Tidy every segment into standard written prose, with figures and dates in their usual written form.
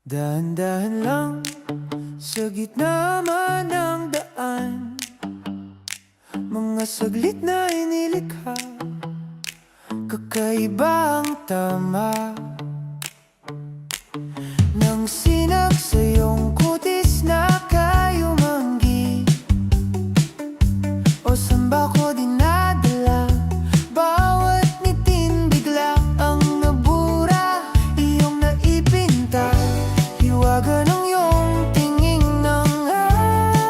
Dahan-dahan lang sa gitna man ng daan, mga saglit na inilikha, kakaiba ang tama ng sinag sa iyong kutis na kayumanggi, o saan ba ko dinadala? Bawat ngitin bigla ang nabura, iyong naipinta, hiwaga ng iyong tingin ng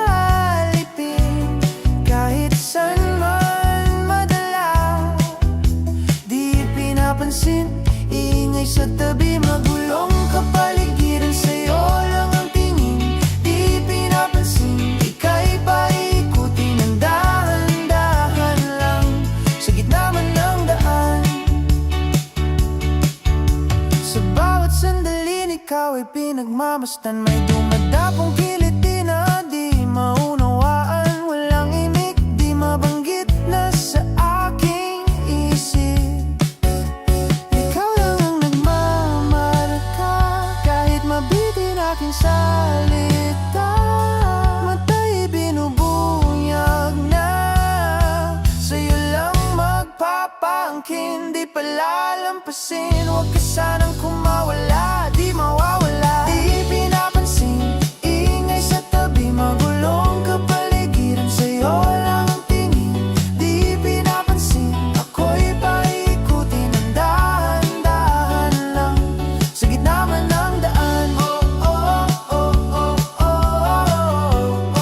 alipin. Kahit saan man madala, di pinapansin, ingay sa tabi, magulong kapaligiran, sa'yo lang ang tingin. Di pinapansin, ika'y paikutin ng dahan-dahan lang sa gitna man ng daan. Sa bawat sandalin, ikaw ay pinagmamasdan, may dumadapong kiliti na di maunawaan. Walang imik, di mabanggit na sa aking isip. Ikaw lang ang nagmamarka, kahit mabitin aking salita. Mata'y binubunyag na, sa'yo lang magpapaangkin, di palalampasin. Huwag ka sanang kumawala, di mawawala. Di pinapansin, ingay sa tabi, magulong kapaligiran, sa'yo lang ang tingin. Di pinapansin, ako'y paikutin ng dahan-dahan lang sa gitna man ng daan. Oh, oh, oh, oh, oh,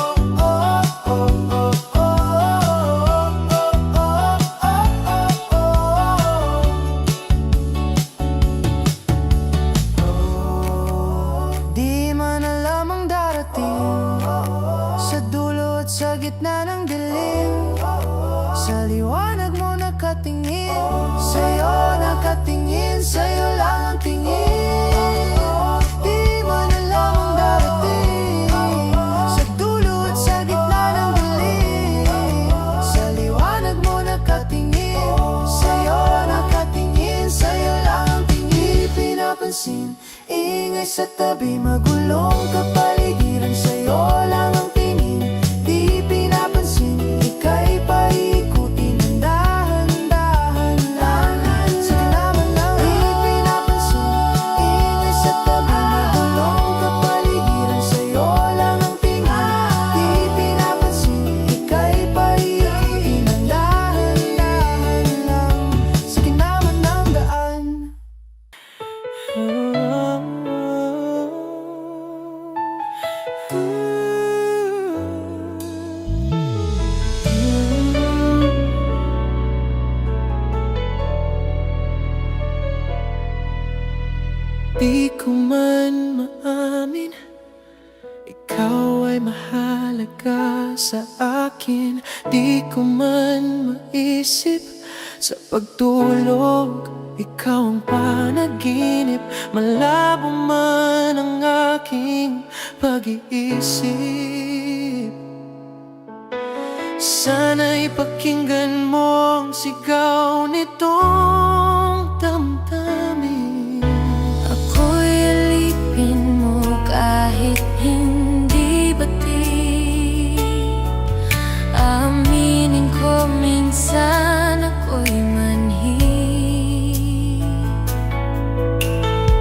oh, oh, oh, oh, di man alam ang darating sa dulo at sa gitna ng dilim. Sa liwanag mo nakatingin, sa'yo nakatingin, sa'yo lang ang tingin. Di man alam ang darating sa dulo at sa gitna ng dilim. Sa liwanag mo nakatingin, sa'yo nakatingin, sa'yo lang ang tingin. Di pinapansin, ingay sa tabi, magulong kapaligiran, sa'yo lang ang tingin. Di pinapansin, ika'y paikutin ng dahan-dahan lang sa gitna ng. Di pinapansin, ingay sa tabi, magulong kapaligiran, sa'yo lang ang tingin. Di pinapansin, ika'y paikutin ng dahan-dahan lang sa gitna ng daan. Di ko man maamin, ikaw ay mahalaga sa akin. Di ko man maisip, sa pagtulog ikaw ang panaginip. Malabo man ang aking pag-iisip, sana'y pakinggan mo ang sigaw nitong damdamin. Ako'y alipin mo kahit hindi bati. Aminin ko minsan ako'y manhi.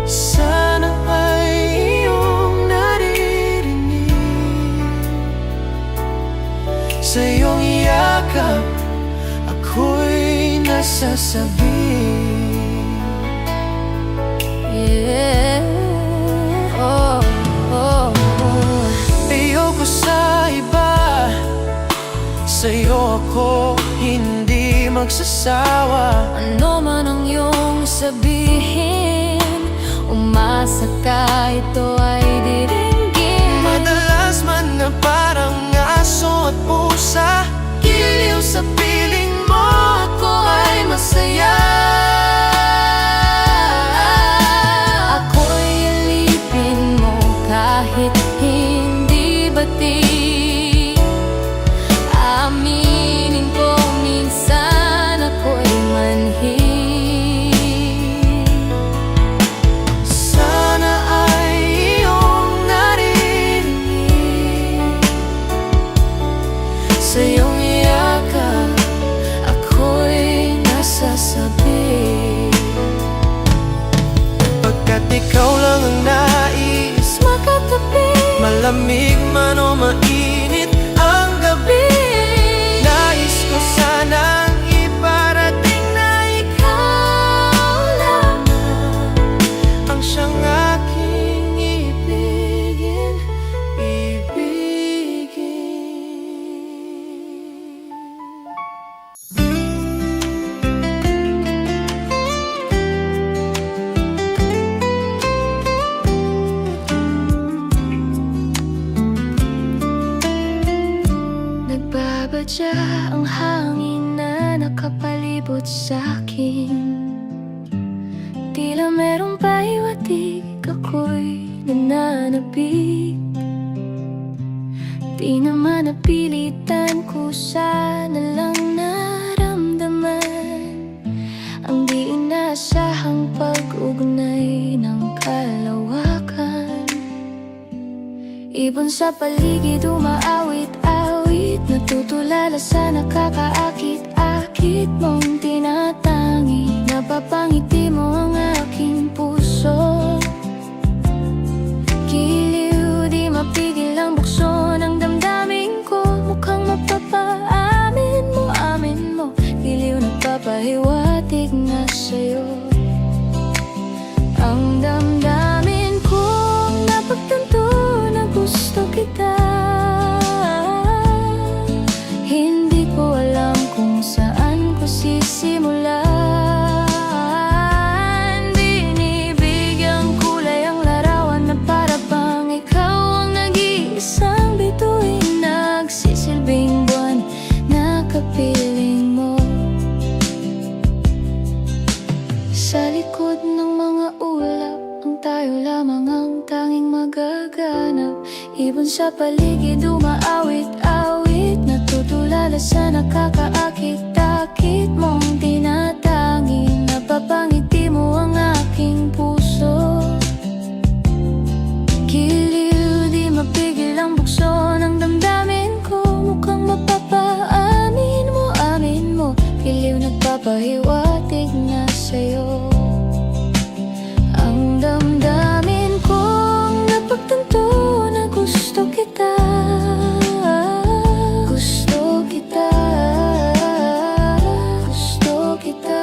Sana ay iyong naririnig, sa iyong yakap ako'y nasasabi. Yeah. Oh, oh, oh. Ayoko sa iba, sa'yo ako hindi magsasawa. Ano man ang iyong sabihin, umasa ka ito ay diringgin. Madalas man na parang aso at pusa, giliw sa piling mo ako ay masaya. Ako'y alipin mo kahit hindi bati. Aminin ko minsan ako'y manhi. Sana ay Malamig man o mainit ang gabi, nais ko sanang iparating na ikaw lang ang siyang aking ibigin, Nagbabadya ang hangin na nakapalibot sa'kin. Tila merong paiwatig, ako'y nananabik. Di naman napilitan, kusa na lang naramdaman ang di inaasahang pag-ugnay ng kalawakan. Ibon sa paligid umaawit-awit, natutulala sa nakakaakit-akit mong tinatangi. Napapangiti mo ang aking puso. Giliw, di mapigil ang bukso ng damdamin ko. Mukhang mapapaamin mo, amin mo. Giliw, nagpapahiwatig na sa'yo ang damdamin kong napagtanto na gusto kita. Hindi ko alam kung saan ko sisimulan. Binibigyang kulay ang larawan na para bang ikaw ang nag-iisang bituin, nagsisilbing buwan na kapiling mo. Sa likod ng mga ulap, ang tayo lamang ang tanging magaganap. Ibon sa paligid umaawit-awit, natutulala sa nakakaakit-akit mong tinatangi. Napapangiti mo ang aking puso. Giliw, di mapigil ang bukso ng damdamin ko. Mukhang mapapaamin mo, amin mo. Giliw, nagpapahiwatig na sa'yo ang damdamin kong napagtanto na gusto kita. Gusto kita, gusto kita.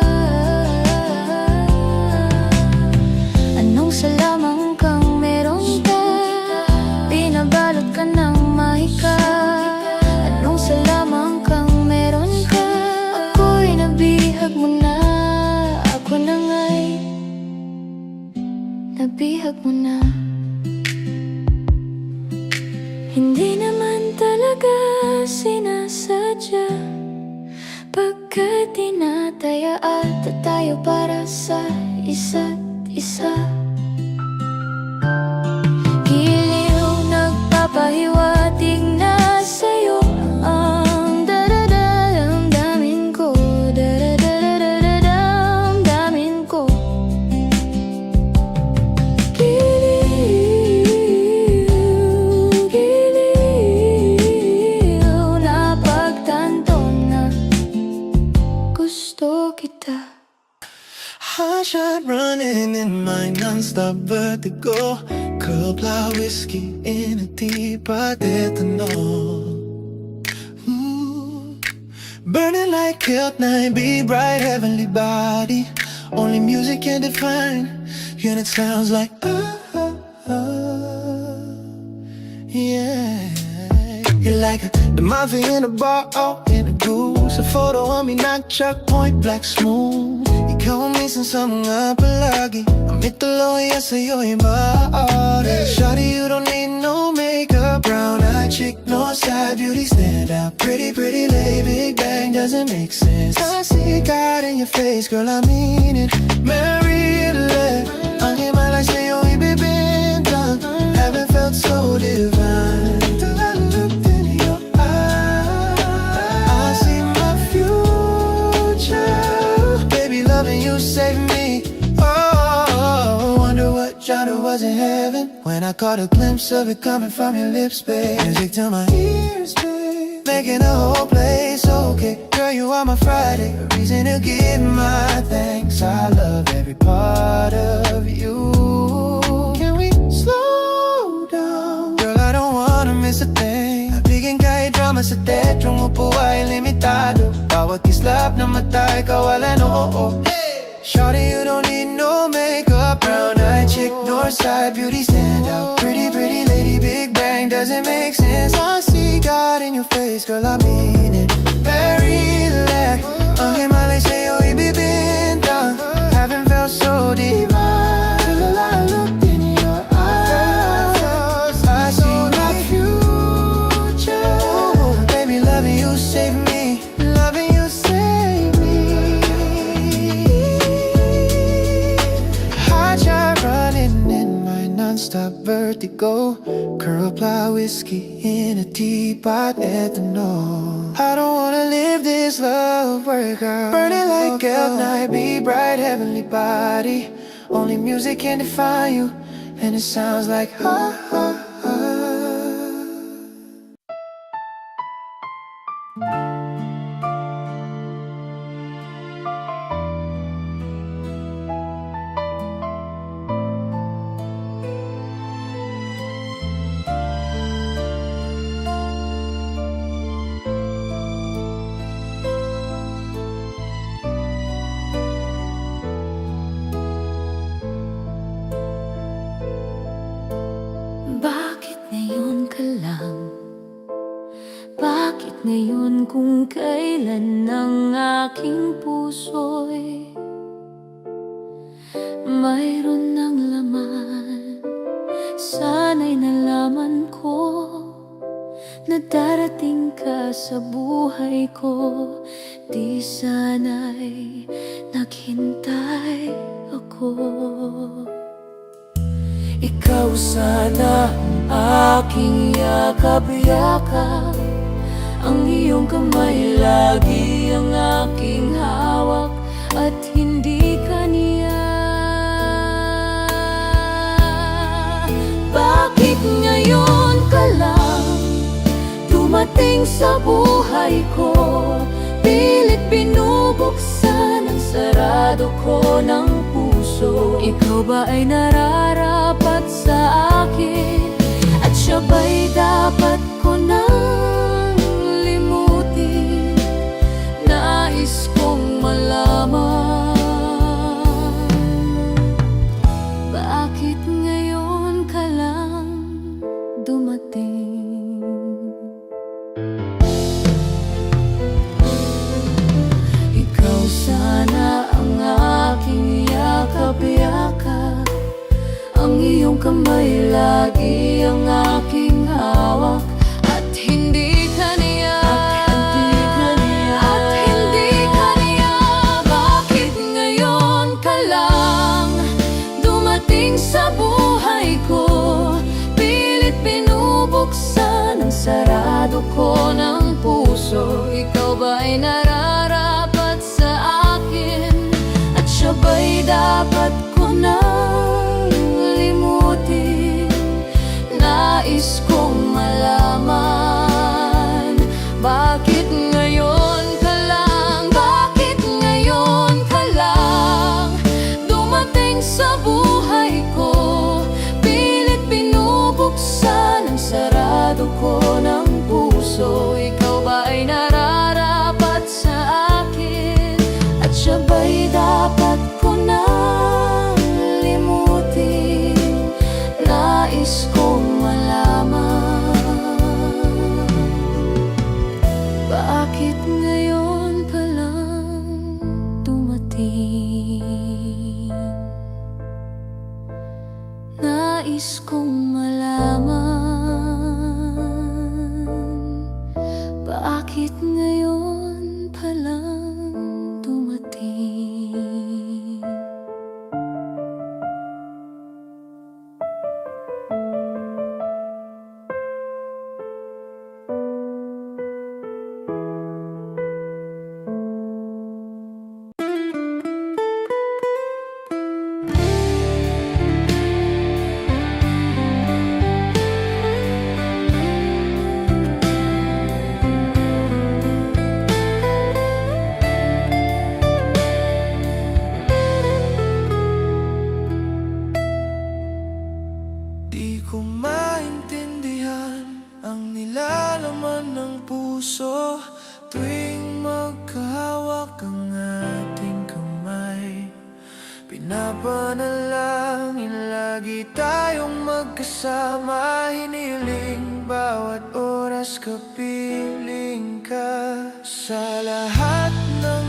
Anong salamang kang meron ka? Binabalot ka ng mahika. Anong salamang kang meron ka? Ako'y nabihag mo na. Ako na nga'y nabihag mo na. Hindi naman talaga sinasadya, pagkat tinataya at tayo para sa isa't isa. Giliw, nagpapahiwatig na sa'yo ang damdamin ko, damdamin ko. Hot shot running in my non-stop vertigo. Cold-blood whiskey in a teapot, ethanol. Burning like Kilt 9, be bright, heavenly body. Only music can define you, and it sounds like yeah. You're like the mafia in a bar, oh, in a goose. A photo of me, not Chuck Point, black smooth. Ikaw ang minsan sa mga palagi. Ang mitolohiya sa'yo iba. Shawty, you don't need no makeup. Brown-eyed chick, no side beauty, stand out. Pretty, pretty lady, big bang doesn't make sense. I see God in your face, girl, I mean it. Mary Italy, ang himalay sa'yo ibibintang. Haven't felt so divine till I looked in your eyes. I see my future, baby, loving you saved me. Oh, wonder what genre was in heaven when I caught a glimpse of it coming from your lips, babe. Music to my ears, babe, making the whole place okay. Girl, you are my Friday, a reason to give my thanks. I love every part of you. Can we slow down? Girl, I don't sa tetrong upo ay limitado. Bawat kislap na mata ay kawalan, oo. Shawty, you don't need no makeup. Brown eyed chick, north side beauty stand out. Pretty, pretty lady, big bang doesn't make sense. I see God in your face, girl, I mean it. Very relaxed, ang himalay sa'yo ibibintang. Haven't felt so divine till I looked in your eyes. I see my future. Baby, loving you save me, loving you save me. I try running in my non-stop vertigo. Curl ply whiskey in a teapot at the know. I don't wanna live this love workout. Burning like elk night, be bright heavenly body. Only music can define you, and it sounds like ha ha ha. Bakit ngayon ka lang? Bakit ngayon kung kailan ang aking puso'y mayroon ng laman? Sana'y nalaman ko na darating ka sa buhay ko. Di sana'y naghintay ako. Ikaw sana ang aking yakap-yakap, ang iyong kamay lagi ang aking hawak, at hindi ka niya. Bakit ngayon ka lang dumating sa buhay ko? Pilit binubuksan ang sarado ko ng puso. Ikaw ba ay nararapat sa akin? At siya ba'y dapat ko nang limutin? Nais kong malaman, bakit ngayon ka lang dumating? Ikaw sana ang aking yakap-yakap, ang iyong kamay lagi ang aking hawak, at hindi ka niya. At hindi ka niya. Bakit ngayon ka lang dumating sa buhay ko? Pilit binubuksan ang sarado ko ng puso. Ikaw ba ay nararapat sa akin? At siya ba'y dapat ko nang limutin? Nais kong malaman, bakit ngayon ka lang? Bakit ngayon ka lang dumating sa buhay ko? Pilit binubuksan ang sarado ko ng puso. Ikaw ba ay nararapat sa akin? At siya ba'y dapat ko nang limutin? Nais kong malaman, bakit ngayon pa lang dumating? Nais kong malaman, bakit ngayon pa lang dumating? Di ko maintindihan ang nilalaman ng puso puso tuwing magkahawak ang ating kamay. Pinapanalangin lagi tayong magkasama. Hiniling bawat oras kapiling ka. Sa lahat ng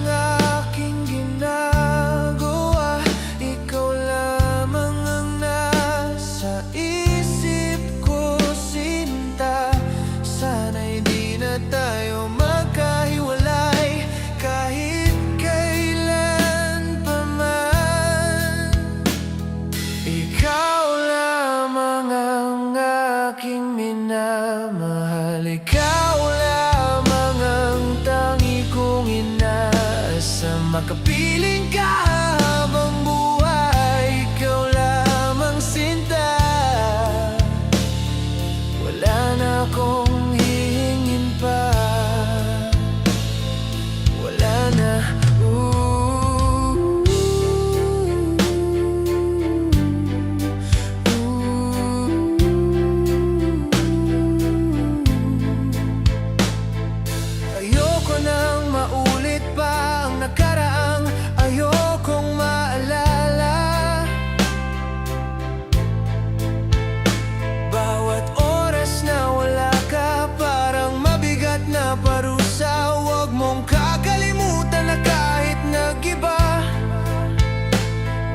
aking ginagawa, ikaw lamang ang nasa isip ko, sinta. Sana'y di na tayo magkahiwalay kahit kailan pa man. Ikaw lamang ang aking minamahal. Ikaw lamang ang tangi kong inaasa. Makapiling ka habang buhay, ikaw lamang sinta. Wala na akong hihingin pa. Wala na. Ayoko nang maulit pa ang nakaraang ayokong maalala. Bawat oras na wala ka, parang mabigat na parusa. Huwag mong kakalimutan na kahit nag-iba,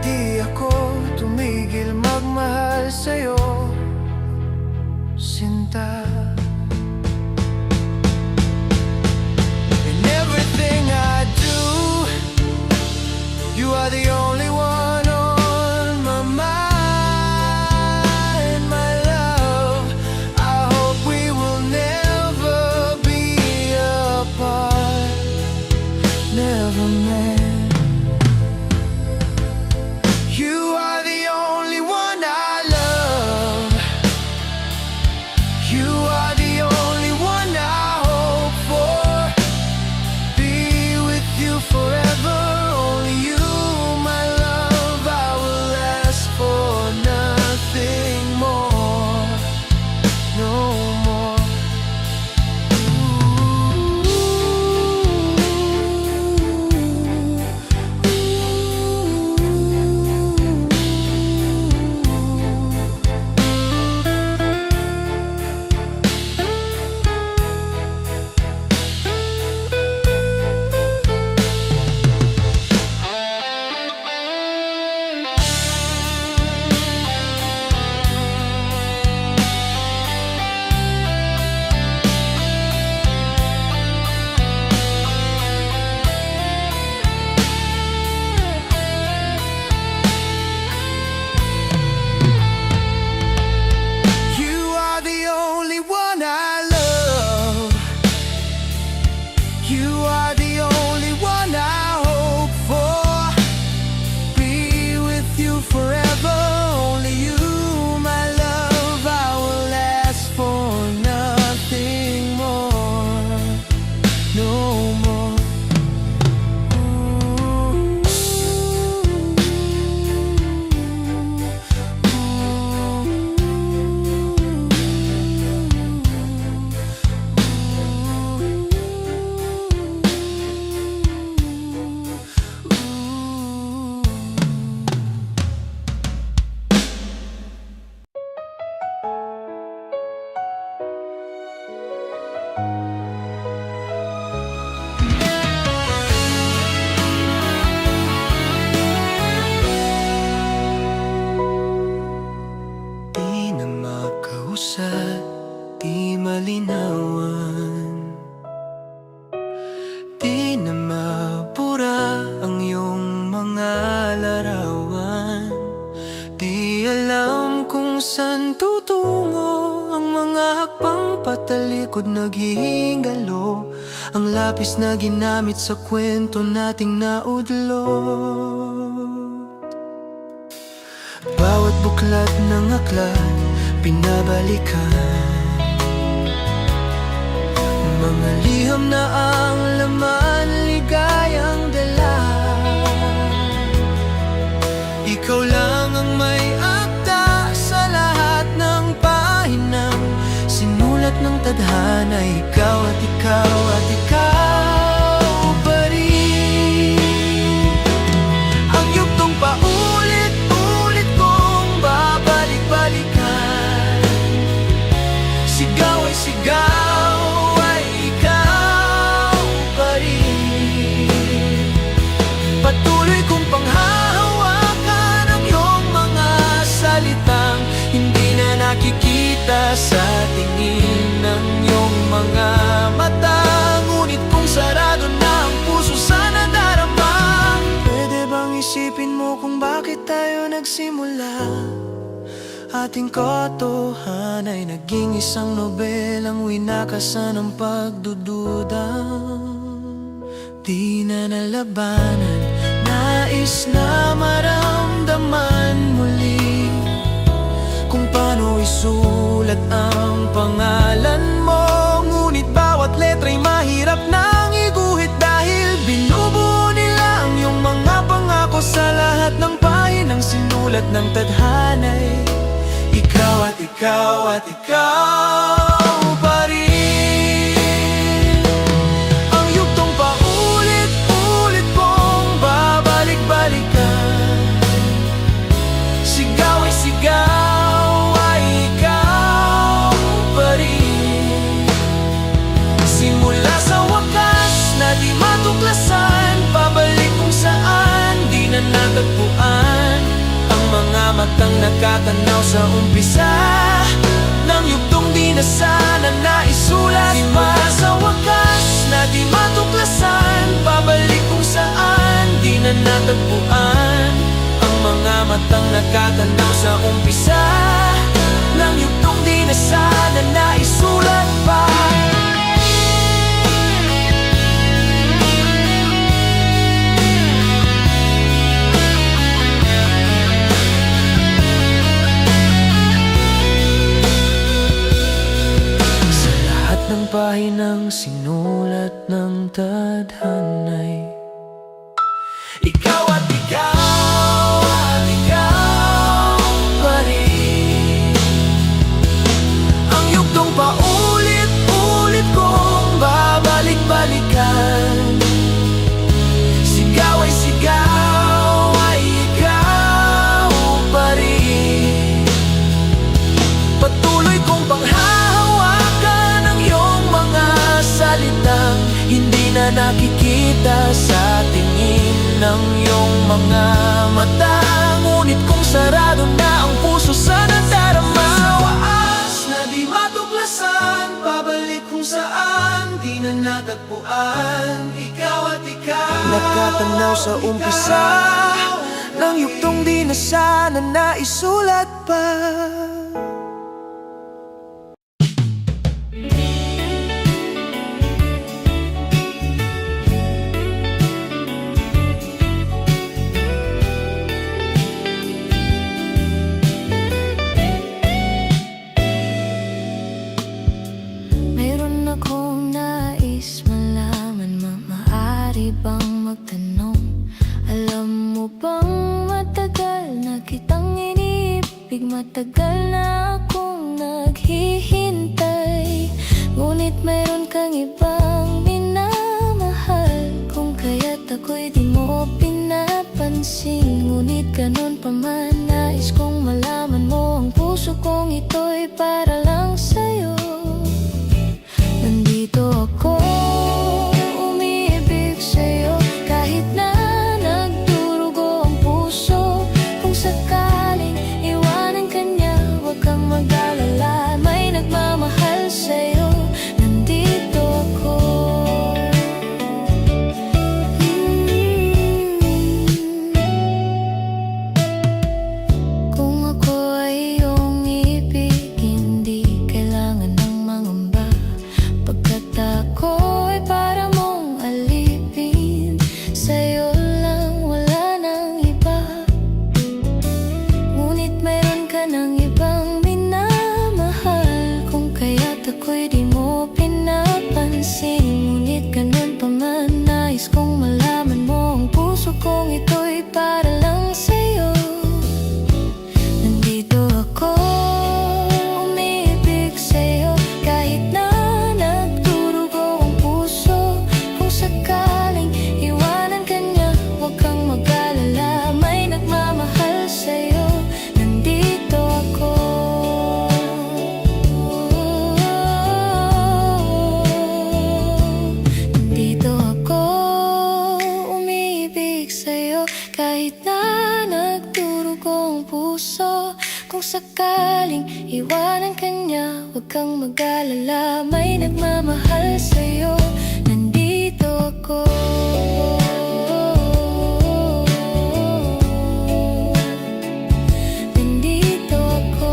di ako tumigil magmahal sa'yo, sinta. In everything I do, you are the only one on my mind, my love. I hope we will never be apart, never meant. You are the only one I love. You are the only one I hope for. Be with you forever, only you, my love. I will ask for nothing more, no more. You are the only one I love. You are the only one I hope for. Be with you forever, only you, my love. I will ask for nothing more, no more. Di na makausap, di malinawan, di na mabura ang iyong mga larawan. Di alam kung saan tutungo ang mga hakbang patalikod naghihingalo. Ang lapis na ginamit sa kwento nating naudlot. Bawat buklat ng aklat pinabalikan, mga liham na ang laman ligayang dala. Ikaw lang ang may akda sa lahat ng pahinang sinulat ng tadhana, ikaw at ikaw at ikaw pa rin. Ang yugtong paulit-ulit kong babalik-balikan. Sigaw ay sigaw ay ikaw pa rin. Patuloy kong panghahawakan ang iyong mga salitang hindi na nakikita sa tingin ng iyong mga mata. Ngunit kung sarado na ang puso sa nadarama, pwede bang isipin mo kung bakit tayo nagsimula? Ating katotohanan ay naging isang nobelang winakasan ng pagdududa. Di na nalabanan, nais na maramdaman muli kung paano isulat ang pangalan mo. Ngunit bawat letra'y mahirap nang iguhit dahil binubuo nila ang iyong mga pangako sa lahat ng pahinang sinulat ng tadhana'y ikaw at ikaw at ikaw pa rin. Ang yugtong paulit-ulit kong babalik-balikan. Sigaw ay sigaw ay ikaw pa rin. Simula sa wakas na di matuklasan, pabalik kung saan di na natagpuan ang mga matang nakatanaw sa umpisa ng yugtong di na sana naisulat. Simula sa wakas na di matuklasan, pabalik kung saan di na natagpuan ang mga matang nakatanaw sa umpisa ng yugtong di na sana naisulat pa. Ng pahinang sinulat ng tadhana'y ikaw at ikaw at ikaw pa rin. Ang yugtong paulit-ulit kong babalik-balikan. Sigaw ay sigaw ay ikaw pa rin. Patuloy kong panghahawakan ang iyong mga salitang hindi na nakikita sa tingin ng iyong mga mata. Ngunit kung sarado na ang puso sa nadarama, sa waas na di matuklasan, pabalik kung saan di na natagpuan. Ikaw at ikaw nakatanaw sa umpisa ng yugtong di na sana naisulat pa. Matagal na akong naghihintay, ngunit mayroon kang ibang minamahal. Kung kaya't ako'y di mo pinapansin, ngunit ganun pa man nais kong malaman mo ang puso kong ito'y para lang sa'yo. Nandito ako, umiibig sa'yo, kahit na nagdurugo ang puso. Kung sakaling iwanan ka niya, huwag kang mag-alala, may nagmamahal sa'yo. Nandito ako. Kung ako ay iyong ibig, hindi kailangan kanya, huwag kang mag-alala. May nagmamahal sa'yo, nandito ako. Nandito ako.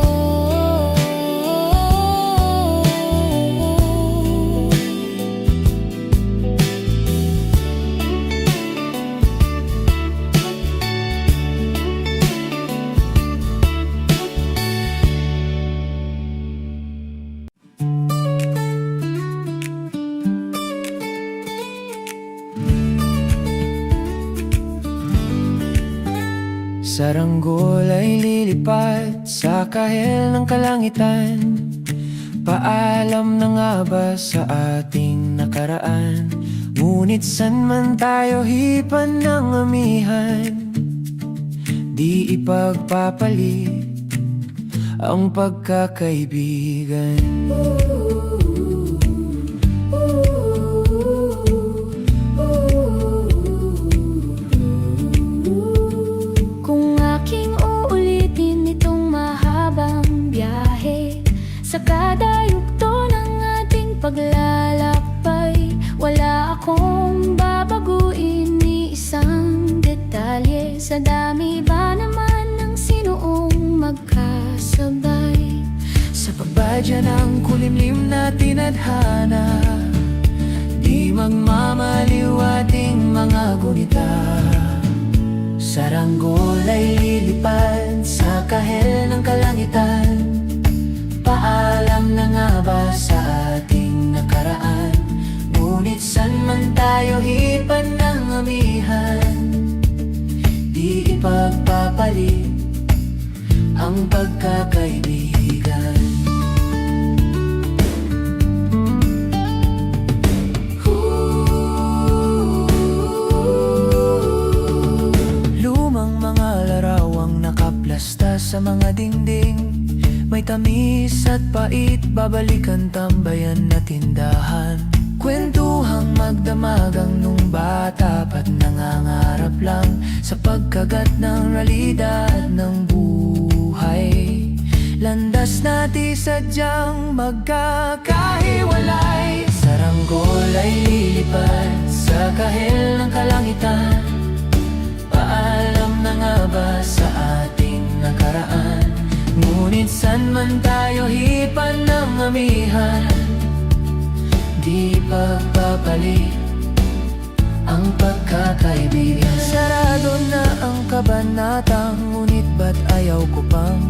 Saranggol ay lilipad sa kahel ng kalangitan. Paalam na nga ba sa ating nakaraan? Ngunit san man tayo hipan ng amihan, di ipagpapalit ang pagkakaibigan. Kung aking uulitin itong mahabang biyahe, sa kada yugto ng ating paglalakbay, wala akong babaguin ni isang detalye. Sa dami ba naman ng sinuong magkasabay? Sa pagbadya ng kulimlim na tinadhana, di magmamaliw ating mga gunita. Saranggol ay lilipad sa kahel ng kalangitan. Paalam na nga ba sa ating nakaraan? Ngunit san man tayo hipan ng amihan, di ipagpapalit ang pagkakaibigan. Lumang mga larawang nakaplasta sa mga dingding, may tamis at pait, babalikan tambayan na tindahan. Kwentuhang magdamagang nung bata pa't nangangarap lang sa pagkagat ng realidad ng buhay. Landas natin sadyang magkakahiwalay. Saranggol ay lilipad sa kahel ng kalangitan. Paalam na nga ba sa ating nakaraan? Ngunit san man tayo hipan ng amihan, di pagpapalit ang pagkakaibigan. Sarado na ang kabanatang, ngunit ba't ayaw ko pang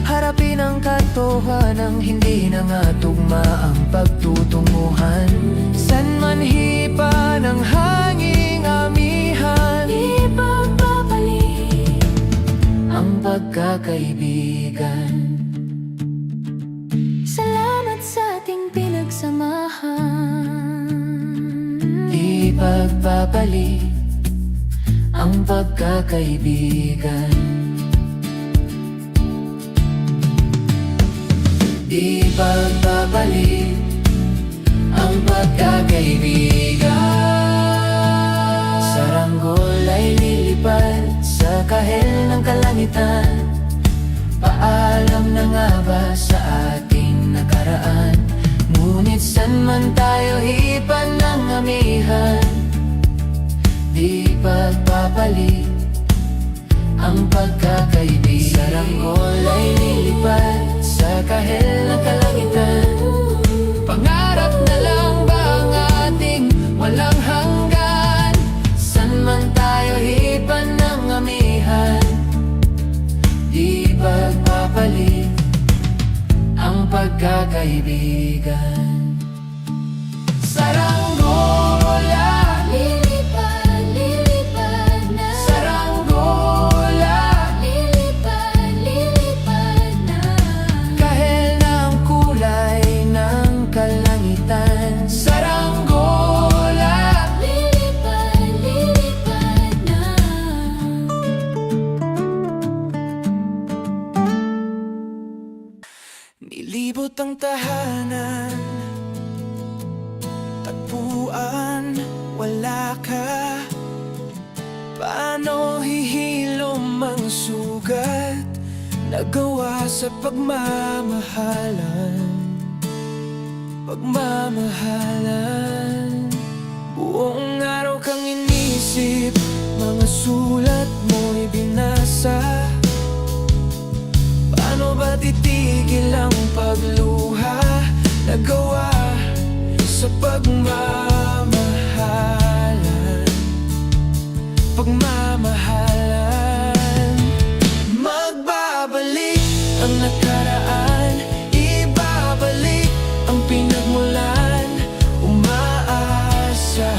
harapin ang katotohanang hindi na nga tugma ang pagtutunguhan. San man hipa ng hanging amihan, Di pagpapalit ang pagkakaibigan. Salamat sa ating pinagsamahan. Di pagpapalit ang pagkakaibigan. Di pagpapalit ang pagkakaibigan. Saranggol ay lilipad sa kahel ng kalangitan. Paalam na nga ba sa ating nakaraan? Ngunit san man tayo hipan ng amihan, di pagpapalit ang pagkakaibigan. Saranggol ay lilipad sa kahel ng kalangitan. Pangarap na lang ba ang ating walang hanggan? San man tayo hipan ng amihan, di pagpapalit ang pagkakaibigan. Saranggola, Lilipad, lilipad na. saranggola, Lilipad, lilipad na. kahel ng kulay ng kalangitan. Saranggola, Lilipad, lilipad na. nilibot ang tahanan, tagpuan, wala ka. Paano hihilom ang sugat nagawa sa pagmamahalan. Pagmamahalan. Buong araw kang inisip, mga sulat mo'y binasa. Paano ba titigil ang pagluha? Nagawa sa pagmamahalan. Pagmamahalan. Magbabalik ang nakaraan, ibabalik ang pinagmulan. Umaasa,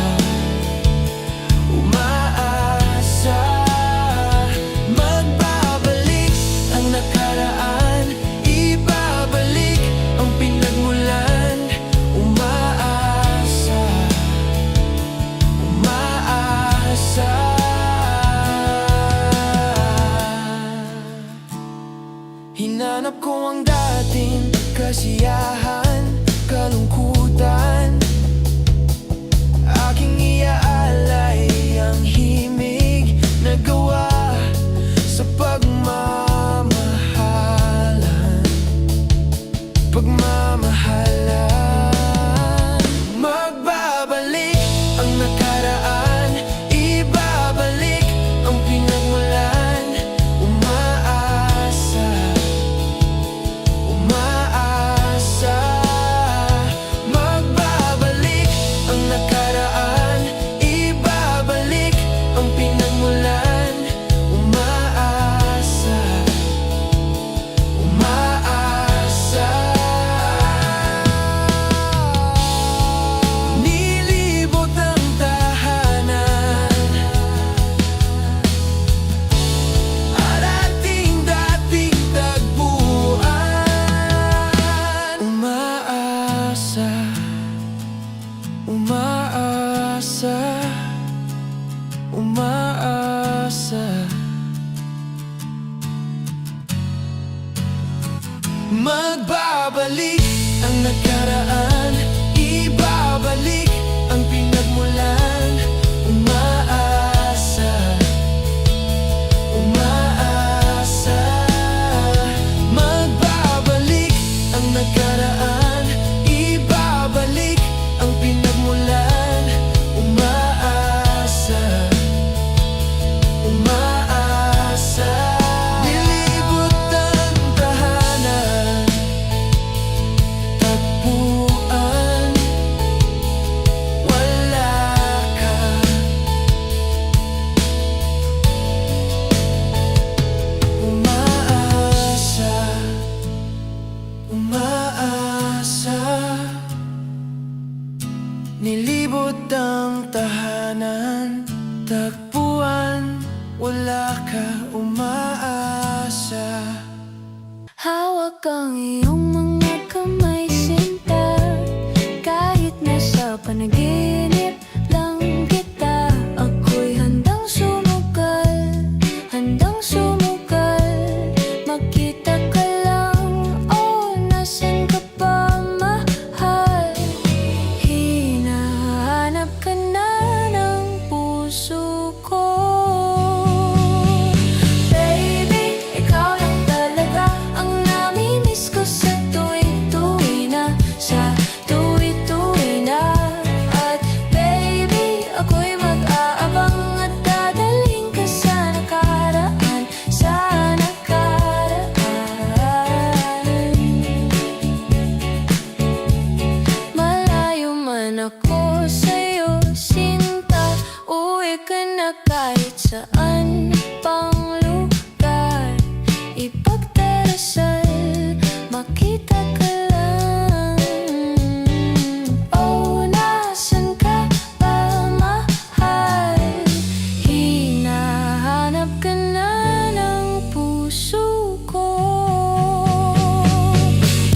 umaasa. Magbabalik ang nakaraan, ibabalik ang pinagmulan. Umaasa, umaasa. Hinanap ko ang dating kasiyahan, kalungkutan. Aking iaalay ang himig, nagawa sa pagmamahalan. Pagmamahalan. Magbabalik ang nakaraan, ibabalik ang pinagmulan. Umaasa, umaasa. Magbabalik ang nakaraan, ibabalik ang pinagmulan. Umaasa, umaasa. Nilibot ang tahanan at ating dating tagpuan. Umaasa, umaasa, umaasa. Magbabalik ang nakaraan, ibabalik ang pinagmulan. Umaasa, umaasa. Magbabalik ang nakaraan, ibabalik ang pinagmulan. Umaasa, umaasa. Nilibot ang tahanan, tagpuan. Wala ka. Umaasa, umaasa. Nilibot ang tahanan, tagpuan. Wala ka, umaasa. Hawak ang iyong mga kamay, sinta. Kahit nasa panaginip lang kita, ako'y handang sumukal, handang sumukal. Makita ka lang, oh, nasan ka pa, mahal? Hinahanap ka na ng puso ko. Baby, ikaw lang talaga ang namimiss ko sa tuwing-tuwi na, sa tuwi-tuwi na. At baby, ako'y mag-aabang at dadaling ka sa nakaraan, sa nakaraan. Malayo man ako sa'yo, sinta, uwi ka na kahit saan pang lugar. Ipagdarasal, makita ka lang. Oh, nasan ka ba, mahal? Hinahanap ka na ng puso ko.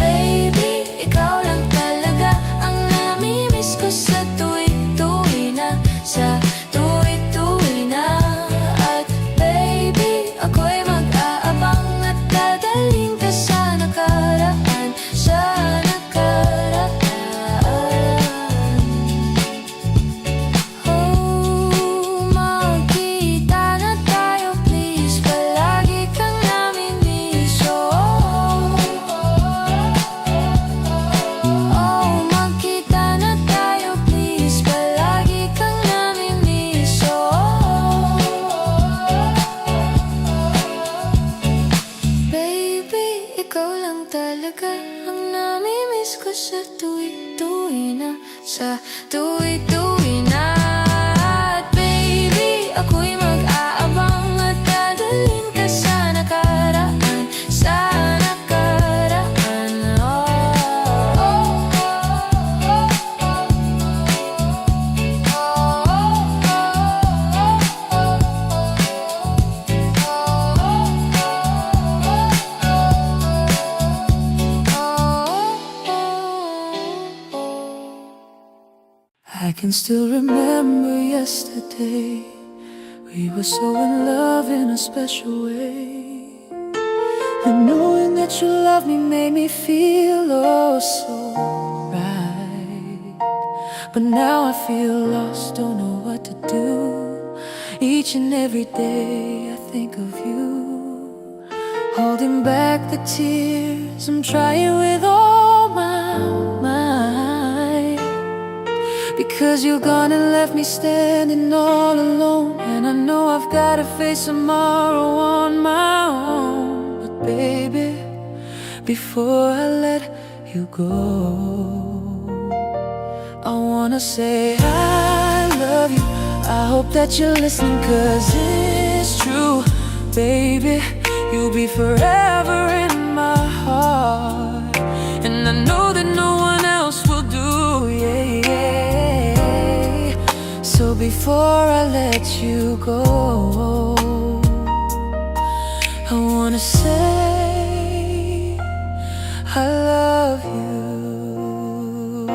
Baby, ikaw lang talaga ang namimiss ko sa tuwi-tuwi na, sa tuwi-tuwi na. At miss ko sa tuwi-tuwi na, sa tuwi-tuwi na. At baby, ako'y mag-aabang at dadalhin ka sa nakaraan, sa nakaraan. I can still remember yesterday. We were so in love in a special way. And knowing that you love me made me feel oh so right. But now I feel lost, don't know what to do. Each and every day I think of you, holding back the tears. I'm trying with all my might, because you're gone and left me standing all alone. And I know I've gotta face tomorrow on my own. But baby, before I let you go, I wanna say I love you. I hope that you're listening, 'cause it's true. Baby, you'll be forever in my heart, and I know that no one else will do, yeah, yeah. So before I let you go, I wanna say I love you.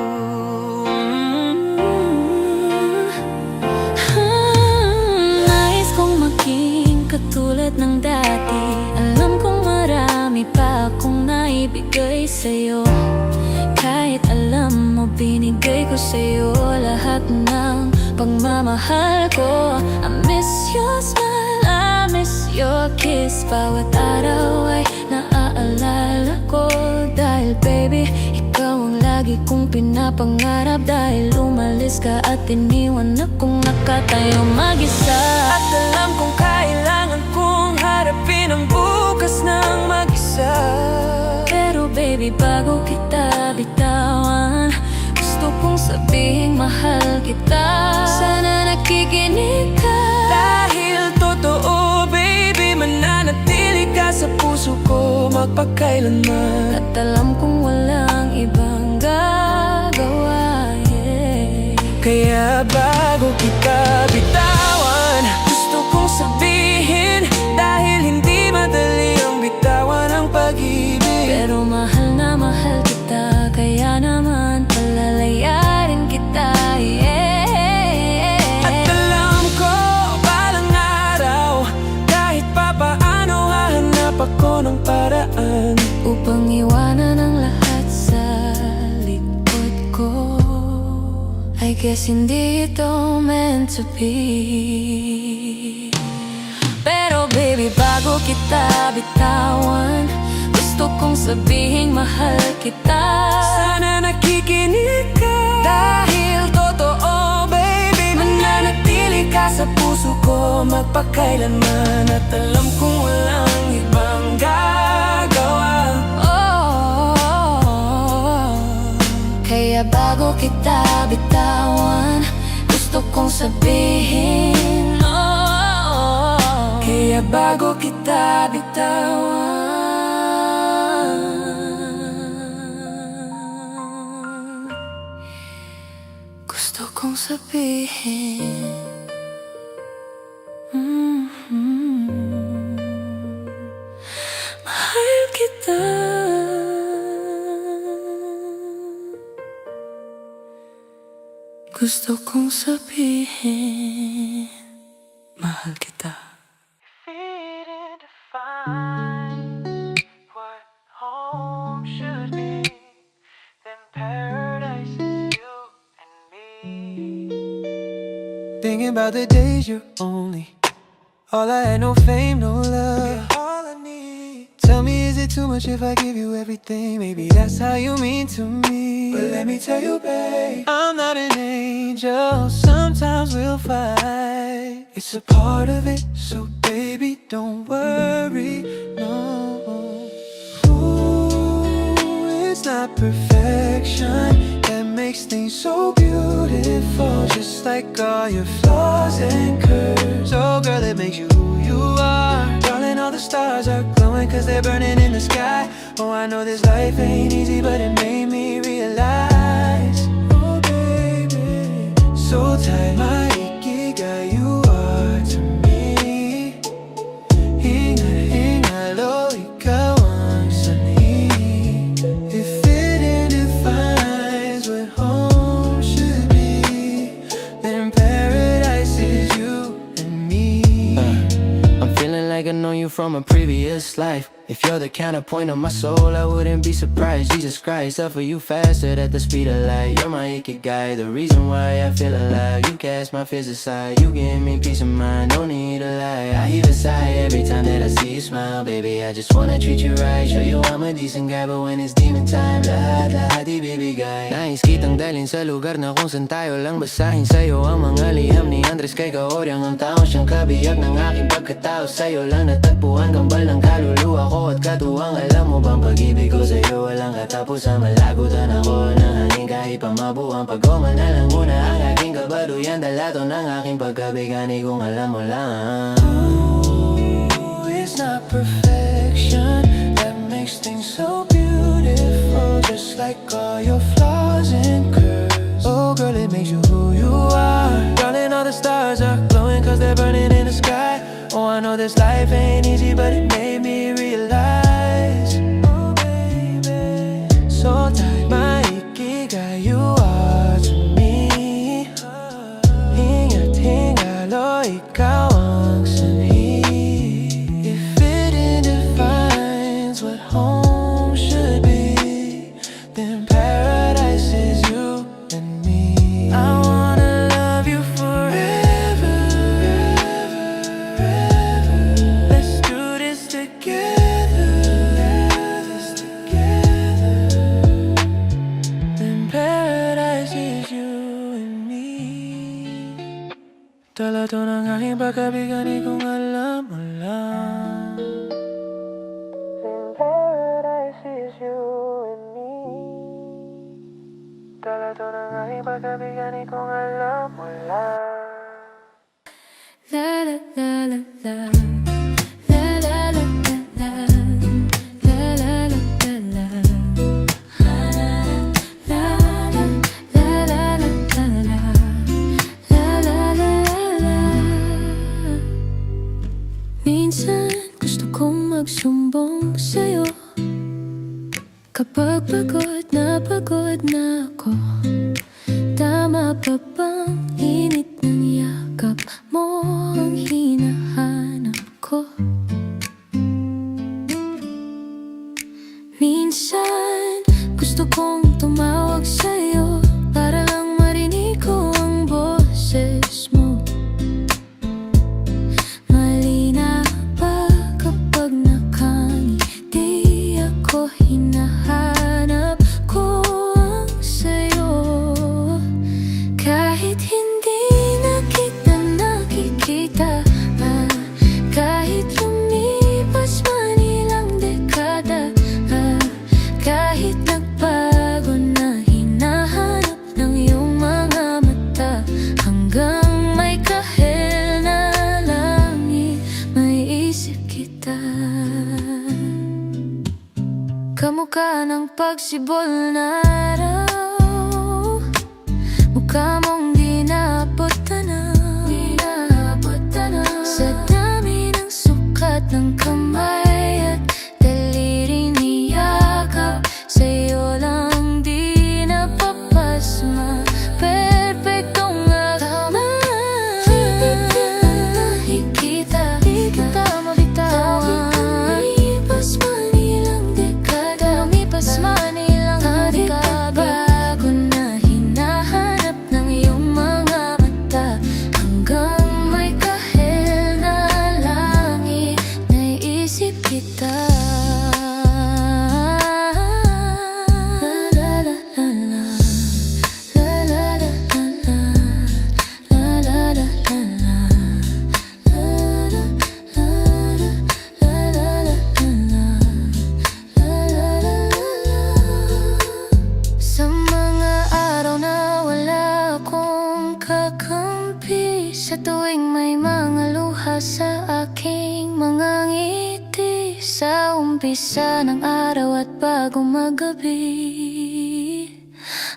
Nais kong maging katulad ng dati. Alam kong marami pa akong naibigay sa'yo. Kahit alam mo binigay ko sa'yo lahat ng pagmamahal ko. I miss your smile, I miss your kiss. Bawat araw ay naaalala ko. Dahil baby, ikaw ang lagi kong pinapangarap. Dahil umalis ka at iniwan akong nakatayo mag-isa. At alam kong kailangan kong harapin ang bukas ng mag-isa. Pero baby, bago kita bitawan, gusto kong sabihin mahal kita. Sana nakikinig ka. Dahil totoo, baby, mananatili ka sa puso ko magpakailanman. At alam kong walang ibang gagawa, yeah. Kaya bago kita bitawan, gusto kong sabihin, dahil hindi madali ang bitawan ang pag-ibig. Pero mahal na mahal kita, kaya naman palalayarin kita, yeah. At alam ko, balang araw, kahit pa paano hahanap ako ng paraan upang iwanan ang lahat sa likod ko. I guess hindi ito meant to be. Pero baby, bago kita bitawan, gusto kong sabihin mahal kita. Sana nakikinig ka. Dahil totoo, baby, mananatili ka sa puso ko magpakailanman. At alam kong walang ibang gagawa. Kaya bago kita bitawan, gusto kong sabihin, oh. Kaya bago kita bitawan, gusto kong sabihin, mahal kita. Gusto kong sabihin, mahal kita. If we didn't define what home should be, then paradise is you and me. Thinking about the days you're only all I had, no fame, no love. You're all I need. Tell me, is it too much if I give you everything? Maybe that's how you mean to me. But let me tell you, babe, I'm not an angel. Sometimes we'll fight. It's a part of it, so baby, don't worry, no. Ooh, it's not perfect, perfection that makes things so beautiful. Just like all your flaws and curves. Oh girl, it makes you who you are. Darling, all the stars are glowing cause they're burning in the sky. Oh, I know this life ain't easy, but it made me realize, oh baby, so tight, my ikigai you are to me. Hingalo ikaw ang sanhi. If it defines what home should be, then paradise is you and me. I'm feeling like I know you from a previous life. If you're the counterpoint of my soul, I wouldn't be surprised. Jesus Christ, I feel you faster at the speed of light. You're my ikigai, the reason why I feel alive. You cast my fears aside, you give me peace of mind, no need to lie. I heave a sigh every time that I see you smile. Baby, I just wanna treat you right. Show you I'm a decent guy, but when it's demon time, lahat ibibigay. Nais kitang dalhin sa lugar na kung saan tayo lang basahin. Sa'yo ang mga liham ni Andres kay Kaoryang. Ang tao siyang kabihag ng aking pagkatao. Sa'yo lang natagpuan kambal ng kaluluwa ko at katuwang. Alam mo bang pag-ibig ko sa'yo walang katapusan. Malagutan ako ng hangin kahit pa mabuang. Pag-oma na lang muna ang aking kabaluyan. Dalato ng aking pagkabigani kung alam mo lang. Ooh, it's not perfection that makes things so beautiful. Just like all your flaws and curves. Oh girl, it makes you who you are. Darling, all the stars are glowing cause they're burning in the sky. Oh, I know this life ain't easy, but it made me realize, oh baby, so tight, my ikigai you are to me. Hinga't hingalo ikaw ang sanhi. If it defines what home should be, then paradise is you and me. I wanna love you forever. Let's do this together. Then paradise is you and me. Dala to ng aking pagkabigani kung alam mo lang. Then paradise is you and me. Dala to ng aking pagkabigani kung alam mo lang. La la la la la. La la la la la. La la la la la. La la la la la. La la la la. Minsan gusto kong magsumbong sa'yo kapag pagod na ako. Tama pa bang init ng yakap mo ang hinahanap ko? Minsan gusto kong tumawag sa'yo para lang marinig ko ang boses mo. Malinaw pa kapag nakangiti ako, hinahanap ko ang sayo. Kahit hindi na kita nakikita, kahit lumipas man ilang dekada, kahit nagbago na hinahanap ng iyong mga mata, hanggang may kahel na langit, may isip kita. Kamukha ng pagsibol na araw, mukha mong di naabot tanaw. Sa dami ng sukat ng kamay at daliri niyakap, sa'yo lang di napapasma. Perpektong akma. Nakikita, di kita mabitawan. Lumipas man ilang dekada, lumipas man ilang dekada. tuwing may mga luha sa aking mga ngiti, sa umpisa ng araw at bago magabi,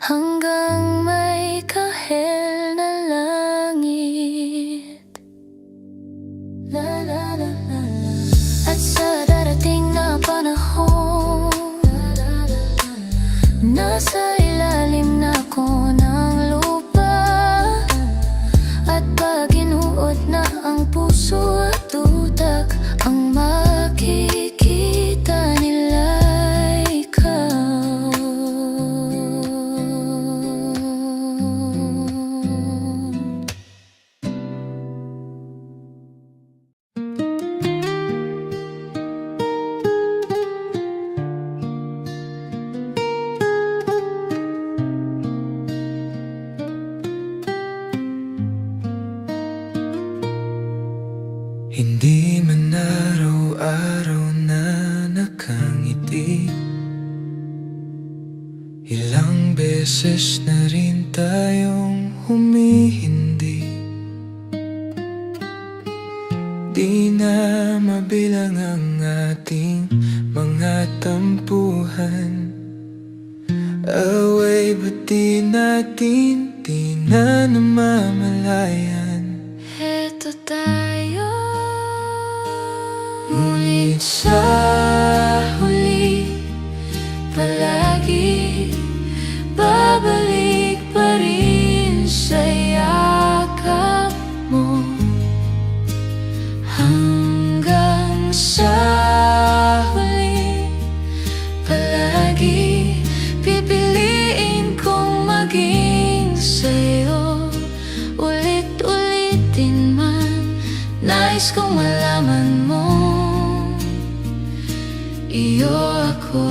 hanggang may kahel na langit. La la la la la. At sa darating na panahon, nasa ilalim na ako ng lupa, at pag inuod na ang puso at utak, ang makikita nila ikaw. Hindi man araw-araw na nakangiti, ilang beses na rin tayong humihindi. Di na mabilang ang ating mga tampuhan, away ba't di natin di na namamalayan. Heto tayo, Ngunit sa huli, palagi babalik pa rin sa yakap mo, hanggang sa huli, palagi pipiliin kong maging sa'yo. Ulit-ulitin man, nais kong malaman mo, iyo ako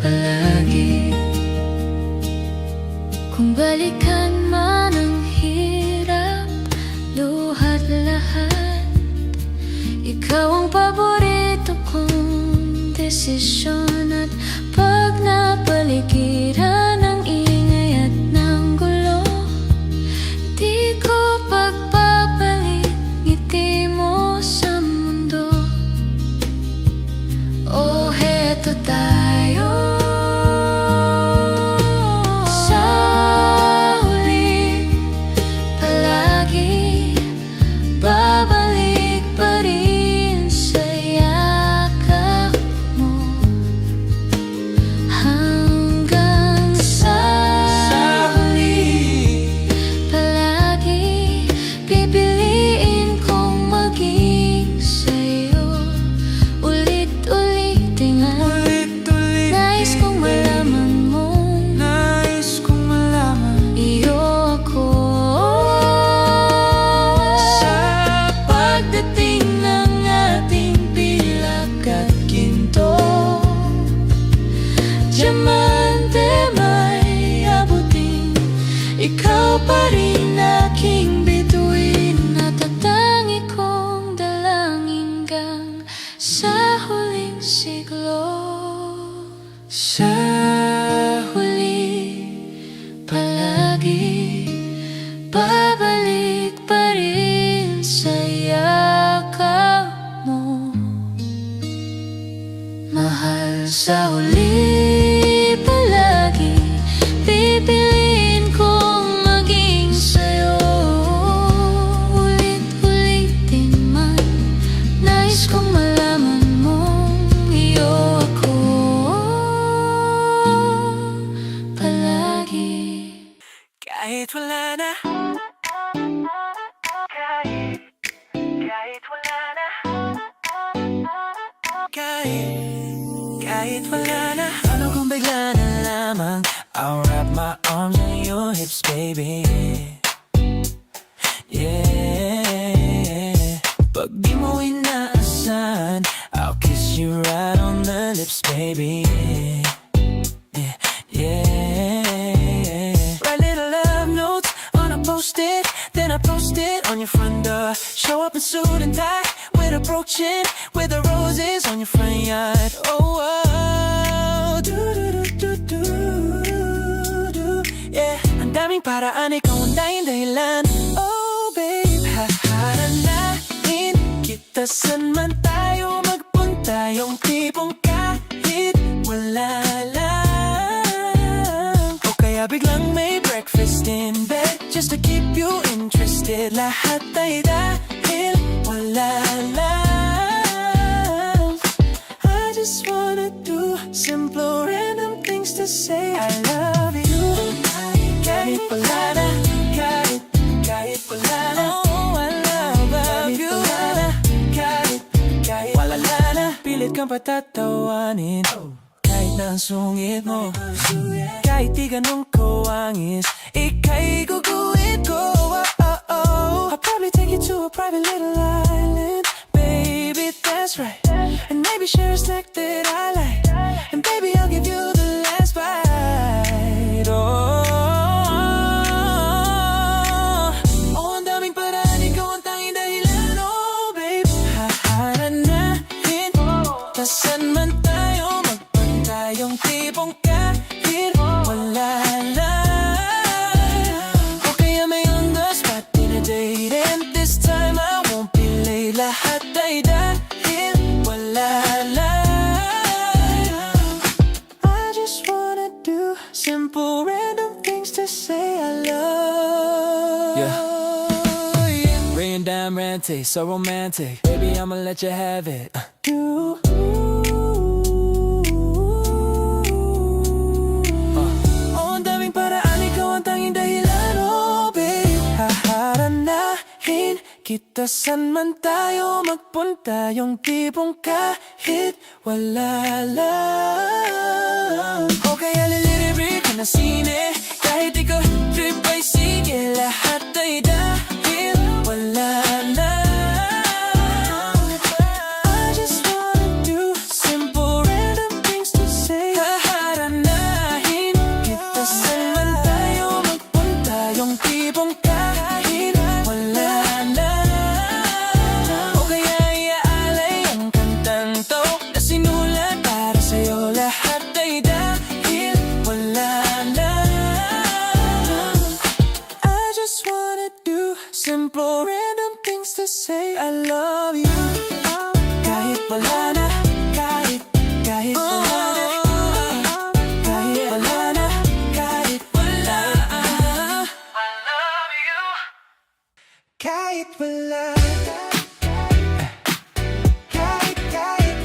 palagi. Kung balikan man ang hirap, luhat lahat, ikaw ang paborito kong desisyon. At pag napaligiran ng ingay at ng gulo, di ko pagpapalit ngiti mo sa mundo. Oh, heto tayo, sa huli, palagi babalik pa rin sa yakap mo, hanggang sa huli, palagi pipiliin kong maging sa'yo. Ulit-ulitin lang, nais kong malaman mo, iyo ako. Sa pagdating ng ating pilak at ginto, diamante may abutin, ikaw pa rin aking bituin. Natatangi kong dalangin hanggang sa huling siglo. Sa huli, palagi babalik pa rin sa yakap mo, mahal. Sa huli, palagi pipiliin kong maging sa'yo. Ulit-ulitin man, nais kong malaman mong iyo ako palagi. Kahit wala na, kahit wala na, kahit wala na. Ano kung bigla na lamang I'll wrap my arms in your hips, baby. Yeah. Pag di mo inaasahan, I'll kiss you right on the lips, baby. Yeah, yeah. Write little love notes on a post-it, then I post it on your front door. Show up in suit and tie, with a brooch in, with the roses on your front yard. Oh, oh, do do do do do do. Yeah, ang daming paraan, ikaw ang dahin dahilan. Oh babe, haharanahin kita saan man tayo magpunta. Yung tipong kahit wala lang, o kaya biglang may breakfast in bed just to keep you interested. Lahat ay dahil wala lang. I just wanna do simple random things to say I love you. Kahit wala na, kahit wala na, oh I love you. Kahit wala na, pilit kang patatawanin kahit na ang sungit mo. Kahit di ganun kawangis, ika'y guguhit ko. I'll probably take you to a private little island, baby, that's right. And maybe share a snack that I like. And baby, I'll give you the last bite. Oh, ang daming paraan, ikaw ang tanging dahilan. Oh, babe, haharanahin saan man tayo magpunta. Yung tipong kahit wala lang, o kaya may on the spot in a date. And this time I won't be late. Lahat ay dahil wala lang. I just wanna do simple random things to say I love you. Bringing down romantic, so romantic. Baby, I'ma let you have it. Oh, ang daming paraan, ikaw ang tanging dahilan. Oh, babe, haharanahin kita saan man tayo magpunta. Yung tipong kahit wala lang, o kaya lilibre ka na sine. Kahit ikaw trip ay sige. Lahat ay dahil wala lang. I just wanna do simple random things to say. Haharanahin kita saan man tayo magpunta. Yung tipong kahit wala lang, o kaya iaalay ang kantang to na sinulat para sa'yo. Lahat ay dahil wala lang. I just wanna do simple random things to say I love you. Kahit wala na, kahit wala na, kahit wala na, kahit wala. I love you. Kahit wala na, kahit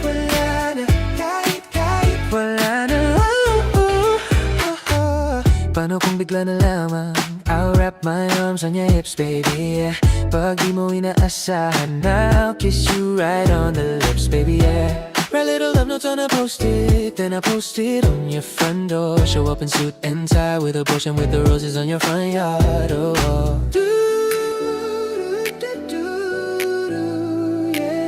wala na, kahit wala na. Paano kung bigla na lamang I'll wrap my arms on your hips, baby, yeah. Pag di mo inaasahan, I'll kiss you right on the lips, baby, yeah. Write little love notes on a post-it, then I post it on your front door. Show up in suit and tie with a bush and with the roses on your front yard, oh, oh.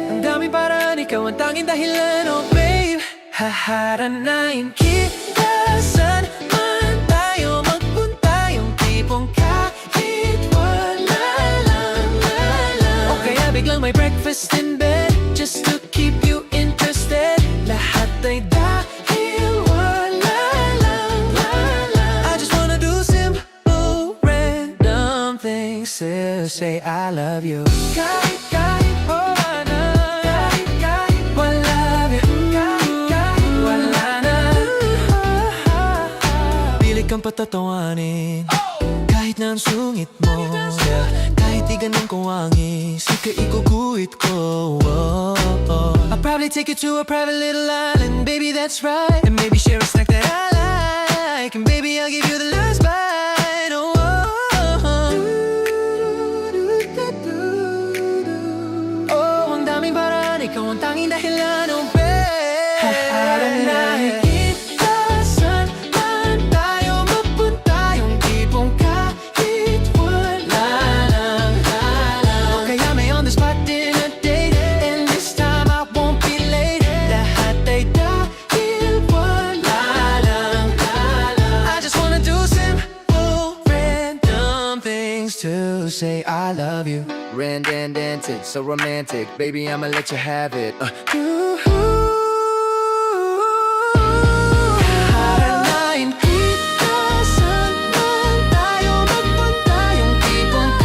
Ang daming paraan, ikaw ang tanging dahilan, oh babe. Haharanahin kita saan man tayo magpunta. Yung tipong kahit wala lang, o kaya biglang may breakfast in bed just to keep you interested. Lahat ay dahil wala lang. I just wanna do simple random things to say I love you. Kahit wala na, kahit wala na, pilit kang patatawanin kahit na ang sungit mo, yeah. Kahit di ganun kawangis, ika'y iguguhit ko, oh, oh. I'll probably take you to a private little island, baby, that's right. And maybe share a snack that I like. And baby, I'll give you the last bite, oh, oh, oh. Oh, ang daming paraan, ikaw ang tanging dahilan, oh babe. Haharanahin kita saan man tayo magpunta. Yung tipong kahit wala lang, o kaya may on the spot in a date. And this time I won't be late. Lahat ay dahil wala lang. I just wanna do simple random things to say I love you. Randandantic, so romantic. Baby, I'ma let you have it. Haharanahin kita saan man tayo magpunta. Yung tipong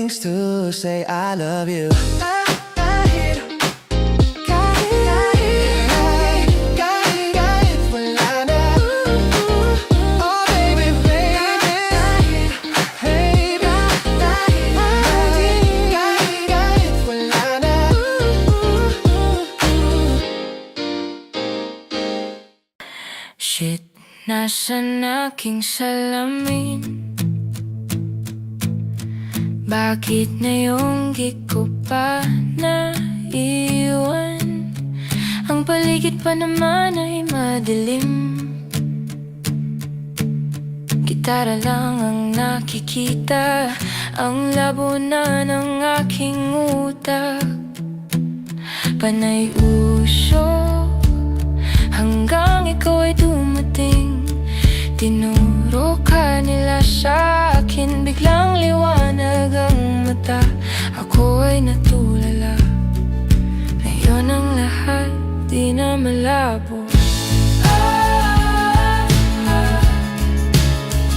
things to say I love you. Kahit wala na. Oh baby, baby. Hey, kahit wala na. Shit, nasan aking salamin? Bakit na yung ko pa naiwan? Ang paligid pa naman ay madilim. Gitara lang ang nakikita, ang labo na ng aking utak. Panay usok hanggang ikaw ay dumating. Tinuro ka nila sa akin, biglang liwanag ang mata. Ako ay natulala. Ngayon ang lahat di na malabo.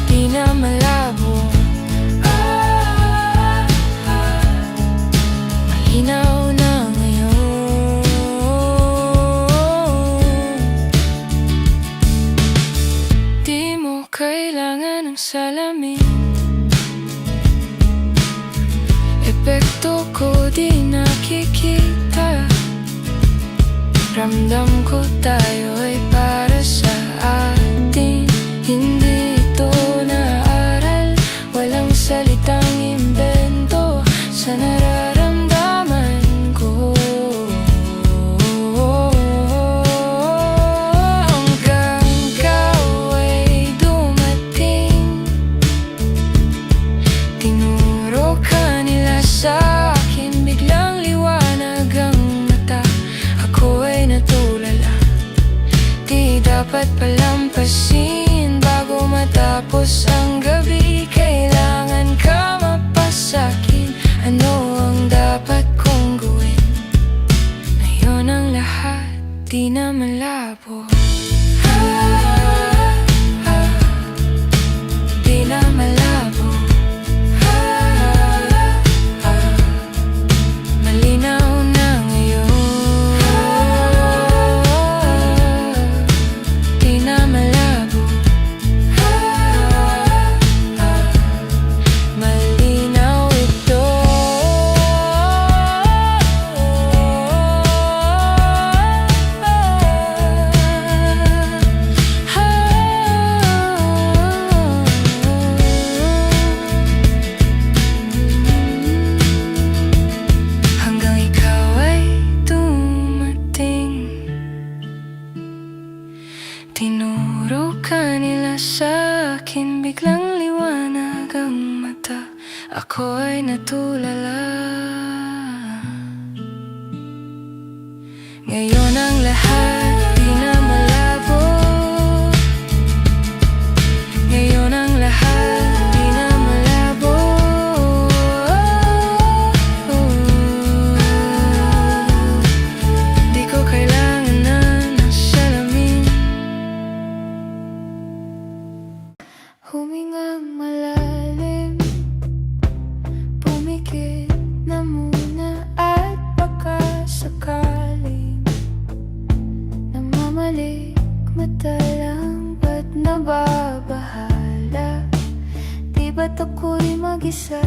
Di na malabo. Malinaw na ngayon. Di mo kailangan ng salamin. Epekto ko di nakikita. Ramdam ko tayo ay para sa atin. Hindi ito naaral, walang salitang imbento sa nararamdaman ko. Hanggang ikaw ay dumating. Tinuro ka nila sa akin, biglang liwanag ang mata. Ako ay natulala. Di dapat palampasin bago matapos ang gabi. Kailangan ka mapasakin. Ano ang dapat kong gawin? Ngayon ang lahat di na malabo. Di na malabo. Malinaw na ngayon. Di na malabo. Malinaw ito. Hanggang ikaw ay dumating. Tinuro ka nila sa akin, biglang liwanag ang mata. Ako ay natulala. Ngayon ang lahat di na malabo. Ngayon ang lahat di na malabo. Di ko kailangan na ng salamin. Humingang malalim, pumikit na muna at baka sakaling namamalik mata lang, ba't nababahala? Di ba't ako'y mag-isa?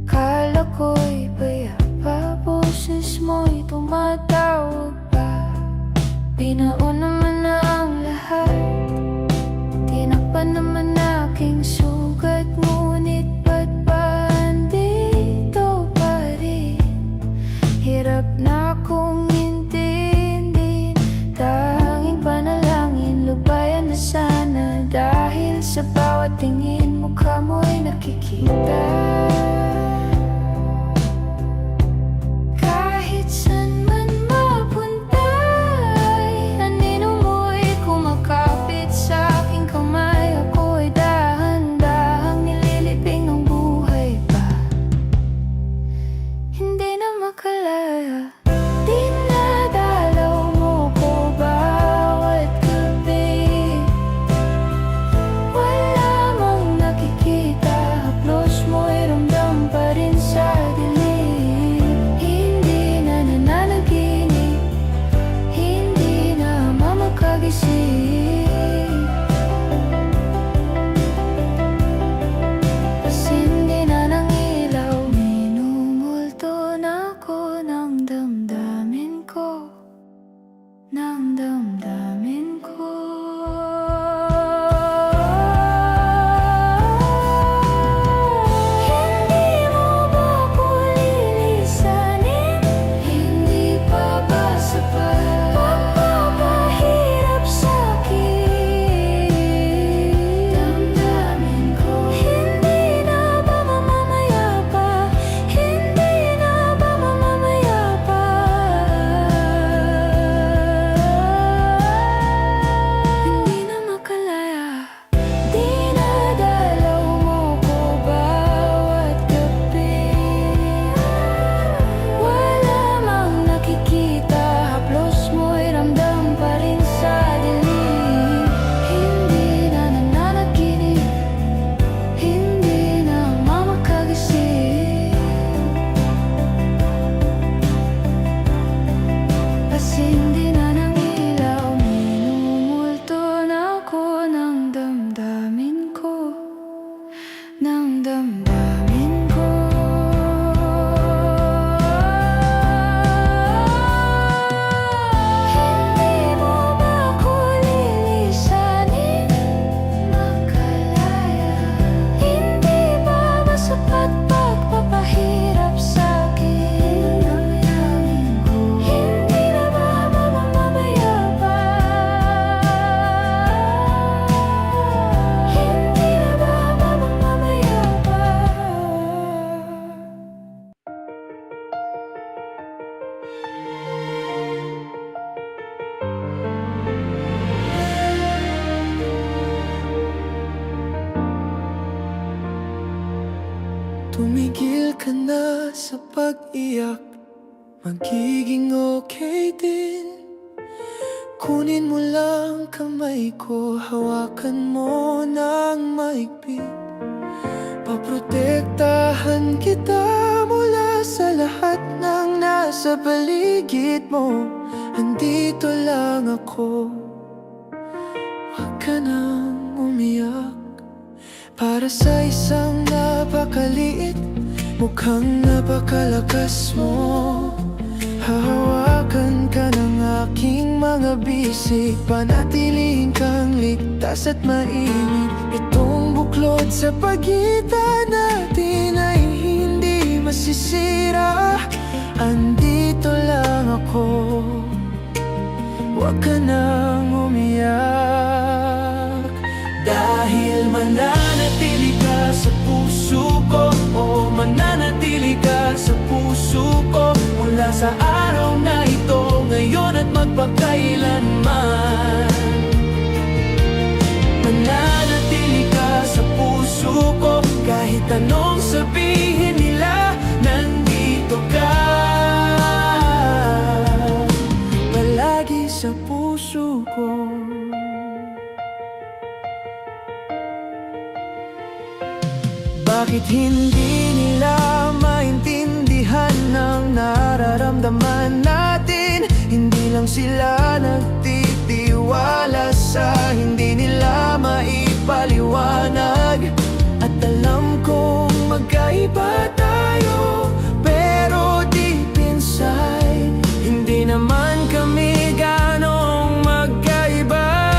Kala ko'y payapa, boses mo'y tumatawag pa. Pinauna man na ang lahat, tinakpan naman aking sugat. Ngunit ba't ba andito pa rin? Hirap na akong intindihin. Tanging panalangin, lubayan na sana. Dahil sa bawat tingin, mukha mo'y nakikita. ka na sa pag-iyak, magiging okay din. Kunin mo lang kamay ko, hawakan mo ng maigpit. Paprotektahan kita mula sa lahat ng nasa paligid mo. Andito lang ako, huwag ka nang umiyak. Para sa isang napakaliit, mukhang napakalakas mo. Hahawakan ka ng aking mga bisig, panatilihin kang ligtas at mainit. Itong buklod sa pagitan natin ay hindi masisira. Andito lang ako, huwag ka nang umiyak. Dahil mananatili ka sa puso ko, o mananatili ka sa puso ko, mula sa araw na ito, ngayon at magpakailanman. Mananatili ka sa puso ko, kahit anong sabihin nila, nandito ka palagi sa puso ko. Bakit hindi nila maintindihan ang nararamdaman natin? Hindi lang sila nagtitiwala sa hindi nila maipaliwanag. At alam kong magkaiba tayo, pero deep inside, hindi naman kami ganong magkaiba.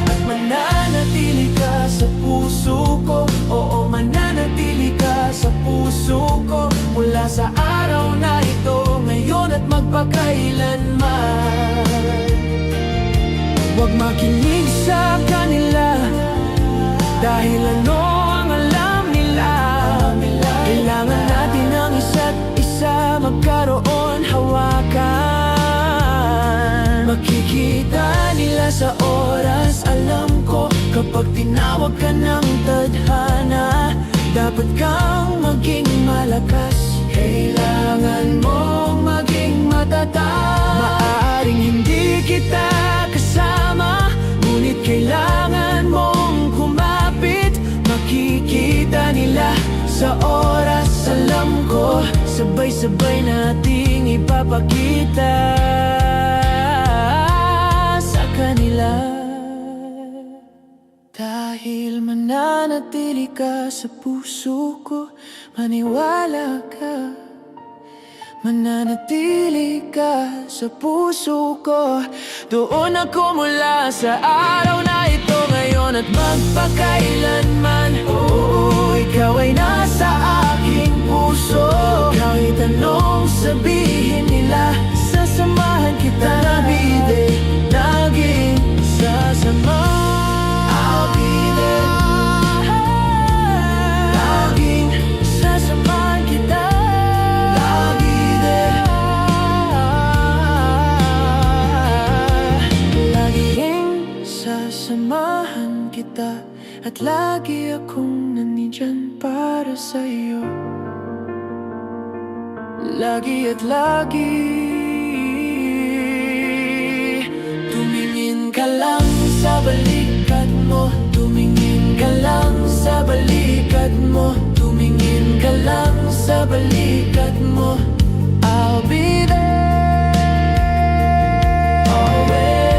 At mananatili ka sa puso ko, oo, mananatili ka sa puso ko, mula sa araw na ito, ngayon at magpakailanman. Huwag makinig sa kanila, dahil ano ang alam nila. Kailangan natin ang isa't isa, magkaroon hawakan. Makikita nila sa oras, alam ko, kapag tinawag ka ng tadhana. Dapat kang maging malakas, kailangan mong maging matatag. Maaaring hindi kita kasama, ngunit kailangan mong kumapit. Makikita nila sa oras, alam ko, sabay-sabay nating ipapakita sa kanila. Dahil mananatili ka sa puso ko, maniwala ka. Mananatili ka sa puso ko. Doon ako mula sa araw na ito, ngayon at magpakailanman. Oo, ikaw ay nasa aking puso. Kahit anong sabihin nila, sasamahan kita na bide, laging sasama. I'll be there, laging sasamahan kita. Sasamahan kita, at lagi akong nandiyan para sa'yo. Lagi at lagi. Tumingin ka lang sa balikat mo, tumingin ka lang sa balikat mo, tumingin ka lang sa balikat mo. I'll be there always.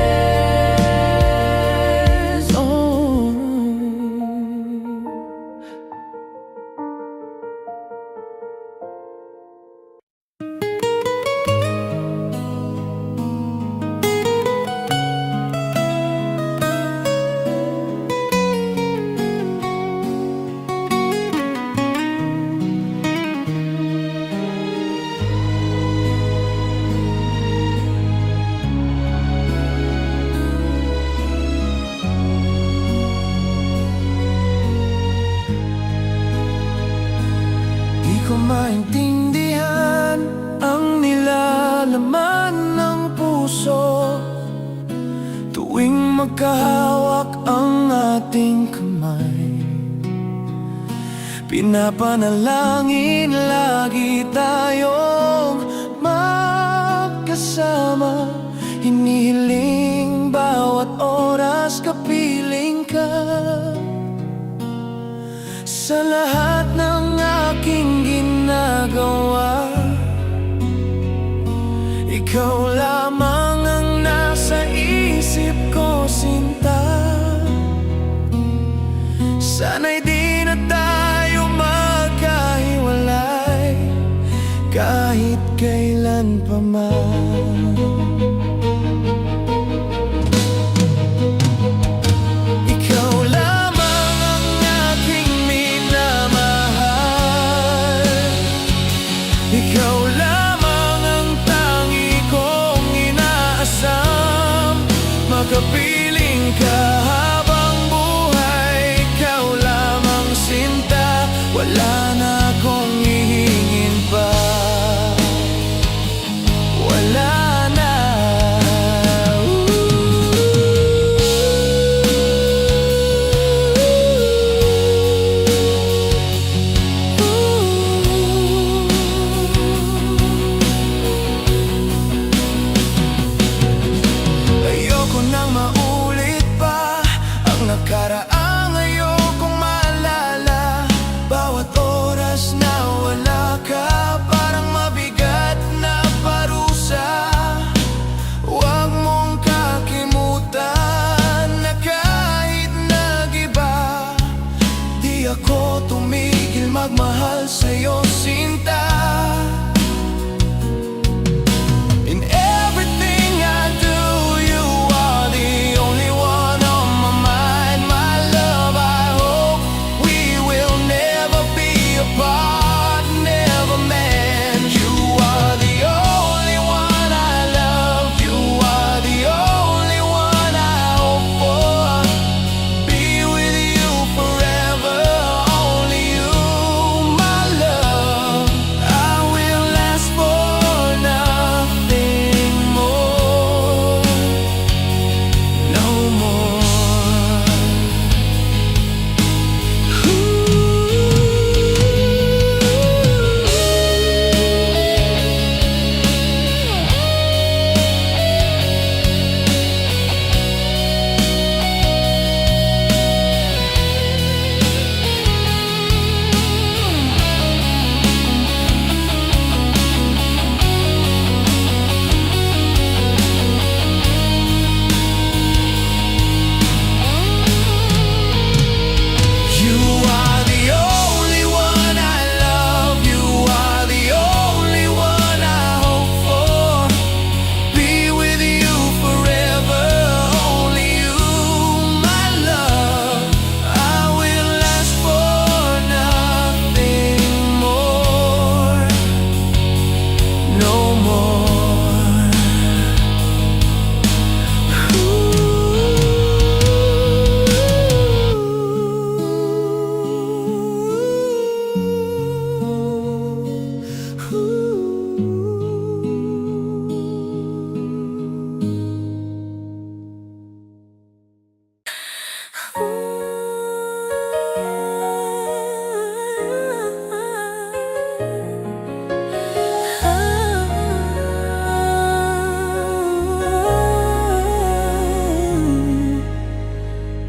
ko maintindihan ang nilalaman ng puso tuwing magkahawak ang ating kamay. Pinapanalangin lagi tayong magkasama. Hinihiling bawat oras kapiling ka. Sa lahat ng aking ginagawa, ikaw lamang ang nasa isip ko, sinta. Sana'y di na tayo magkahiwalay kahit kailan pa man. Ikaw lamang ang aking minamahal. Ikaw lamang ang tangi kong inaasam. Makapiling ka habang buhay, ikaw lamang sinta. Wala na akong hihingin pa. Wala na. Ayoko nang maulit pa ang nakaraang ayokong maalala. Bawat oras na wala ka, parang mabigat na parusa. Huwag mong kakimutan na kahit nag-iba, di ako tumigil magmahal sa'yo, sinta. In everything I do, you are the only one on my mind. My love, I hope we will never be apart, never meant. You are the only one I love. You are the only one I hope for. Be with you forever, only you, my love. I will ask for nothing more, no more. You are the only one I love. You are the only one I hope for. Be with you forever, only you, my love. I will ask for nothing more, no more.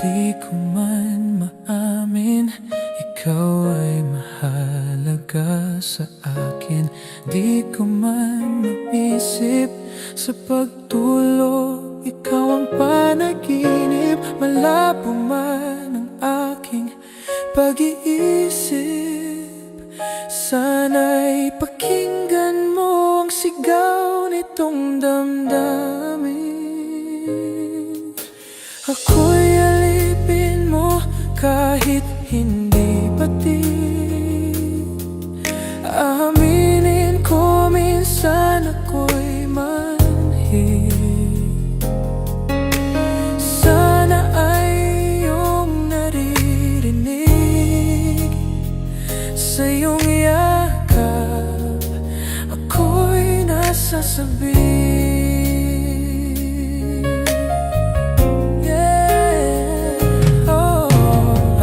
Di ko man maamin, ikaw ay mahalaga sa akin. Di ko man maisip sa pagtulog, ikaw ang panaginip. Malabo man ang aking pag-iisip, sana'y pakinggan mo ang sigaw nitong damdamin. Ako'y alipin mo kahit hindi batid. Aminin ko minsan ako'y manhid. Sana ay iyong naririnig. Sa iyong yakap ako'y nasasabi.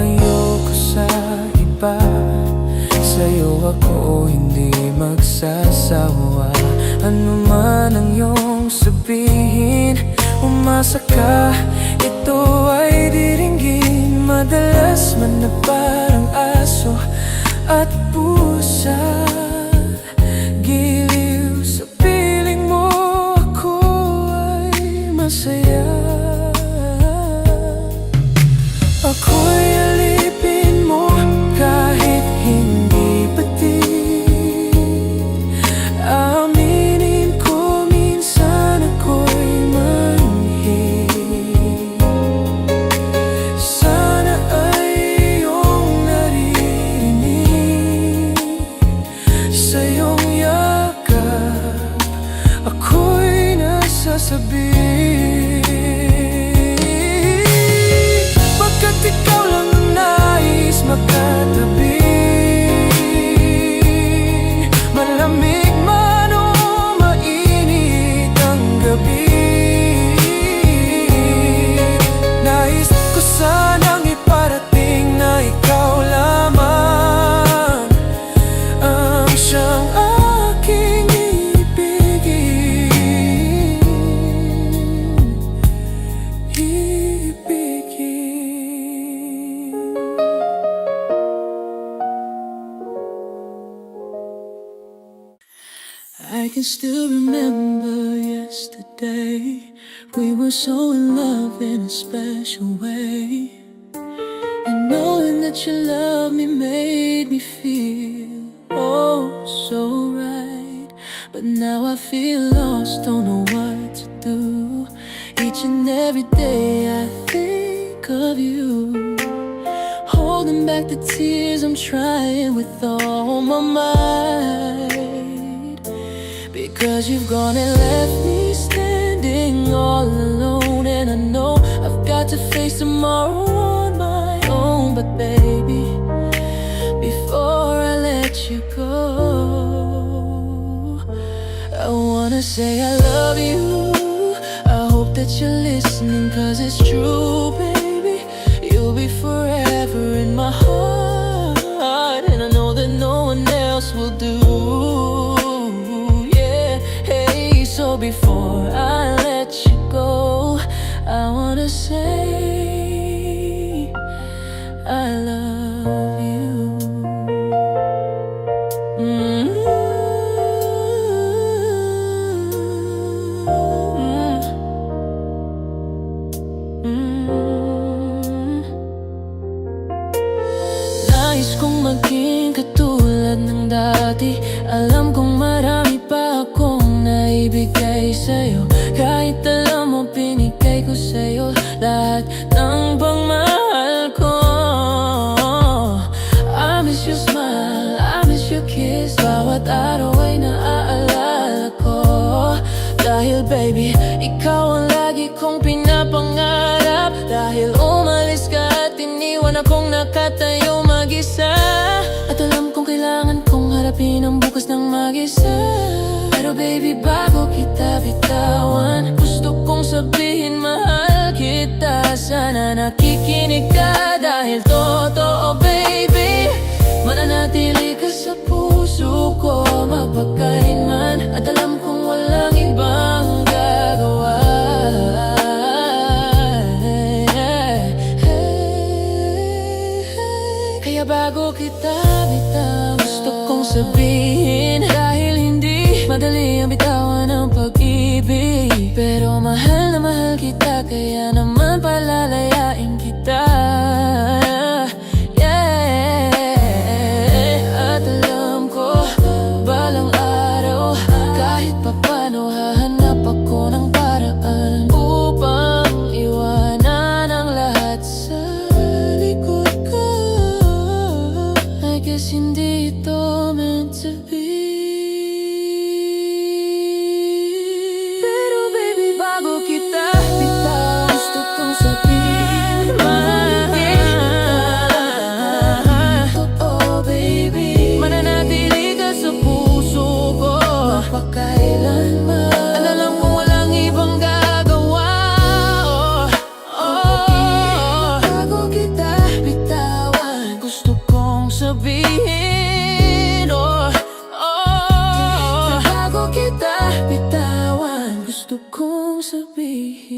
Ayoko sa iba, sa'yo ako hindi magsasawa. Ano man ang iyong sabihin, umasa ka, ito ay diringgin. Madalas man na parang aso at pusa, giliw sa piling mo, ako ay masaya. Ako'y alipin mo kahit hindi pati. Aminin ko minsan ako'y manhid. Sana ay iyong naririnig. Sa iyong yakap ako'y nasasabi. Pagkat ikaw lang ang nais makatabi, malamig man o mainit ang gabi. Nais ko sanang iparating na ikaw lamang ang siyang aking ibigin. I can still remember yesterday. We were so in love in a special way. And knowing that you love me made me feel oh so right. But now I feel lost, don't know what to do. Each and every day I think of you, holding back the tears, I'm trying with all my might. Because you've gone and left me standing all alone. And I know I've got to face tomorrow on my own. But baby, before I let you go, I wanna say I love you. I hope that you're listening, 'cause it's true, baby. You'll be forever in my heart, and I know that no one else will do. So before I let you go, I wanna say I love you. Nais kong maging katulad ng dati. Alam kong marami pa akong naibigay sa'yo. Kahit alam mo binigay ko sa'yo lahat ng pagmamahal ko. I miss your smile, I miss your kiss. Bawat araw ay naaalala ko. Dahil baby, ikaw ang lagi kong pinapangarap. Dahil umalis ka at iniwan akong nakatayo mag-isa. At alam kong kailangan kong harapin ang bukas ng mag-isa. Pero baby, bago kita bitawan, gusto kong sabihin mahal kita. Sana nakikinig ka, dahil totoo baby, mananatili ka sa puso ko mapagkailanman. At alam kong walang ibang gagawa. Kaya bago kita bitawan, gusto kong sabihin, dahil hindi madali ang bitawan ng pag-ibig, pero mahal na mahal kita, kaya naman palalayain kita. At alam ko, balang araw, kahit papano hahanap ako ng paraan upang iwanan ang lahat sa likod ko. I guess hindi ito meant to be. Sabihin mong sabihin,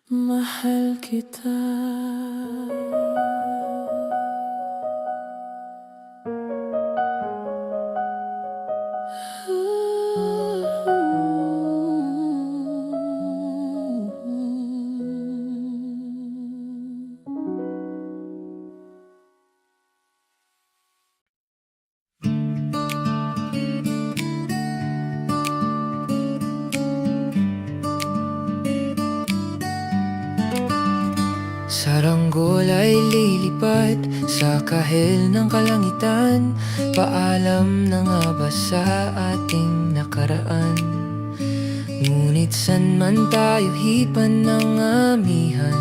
mahal kita. Saranggol ay lilipad sa kahel ng kalangitan. Paalam na nga ba sa ating nakaraan? Ngunit san man tayo hipan ng amihan,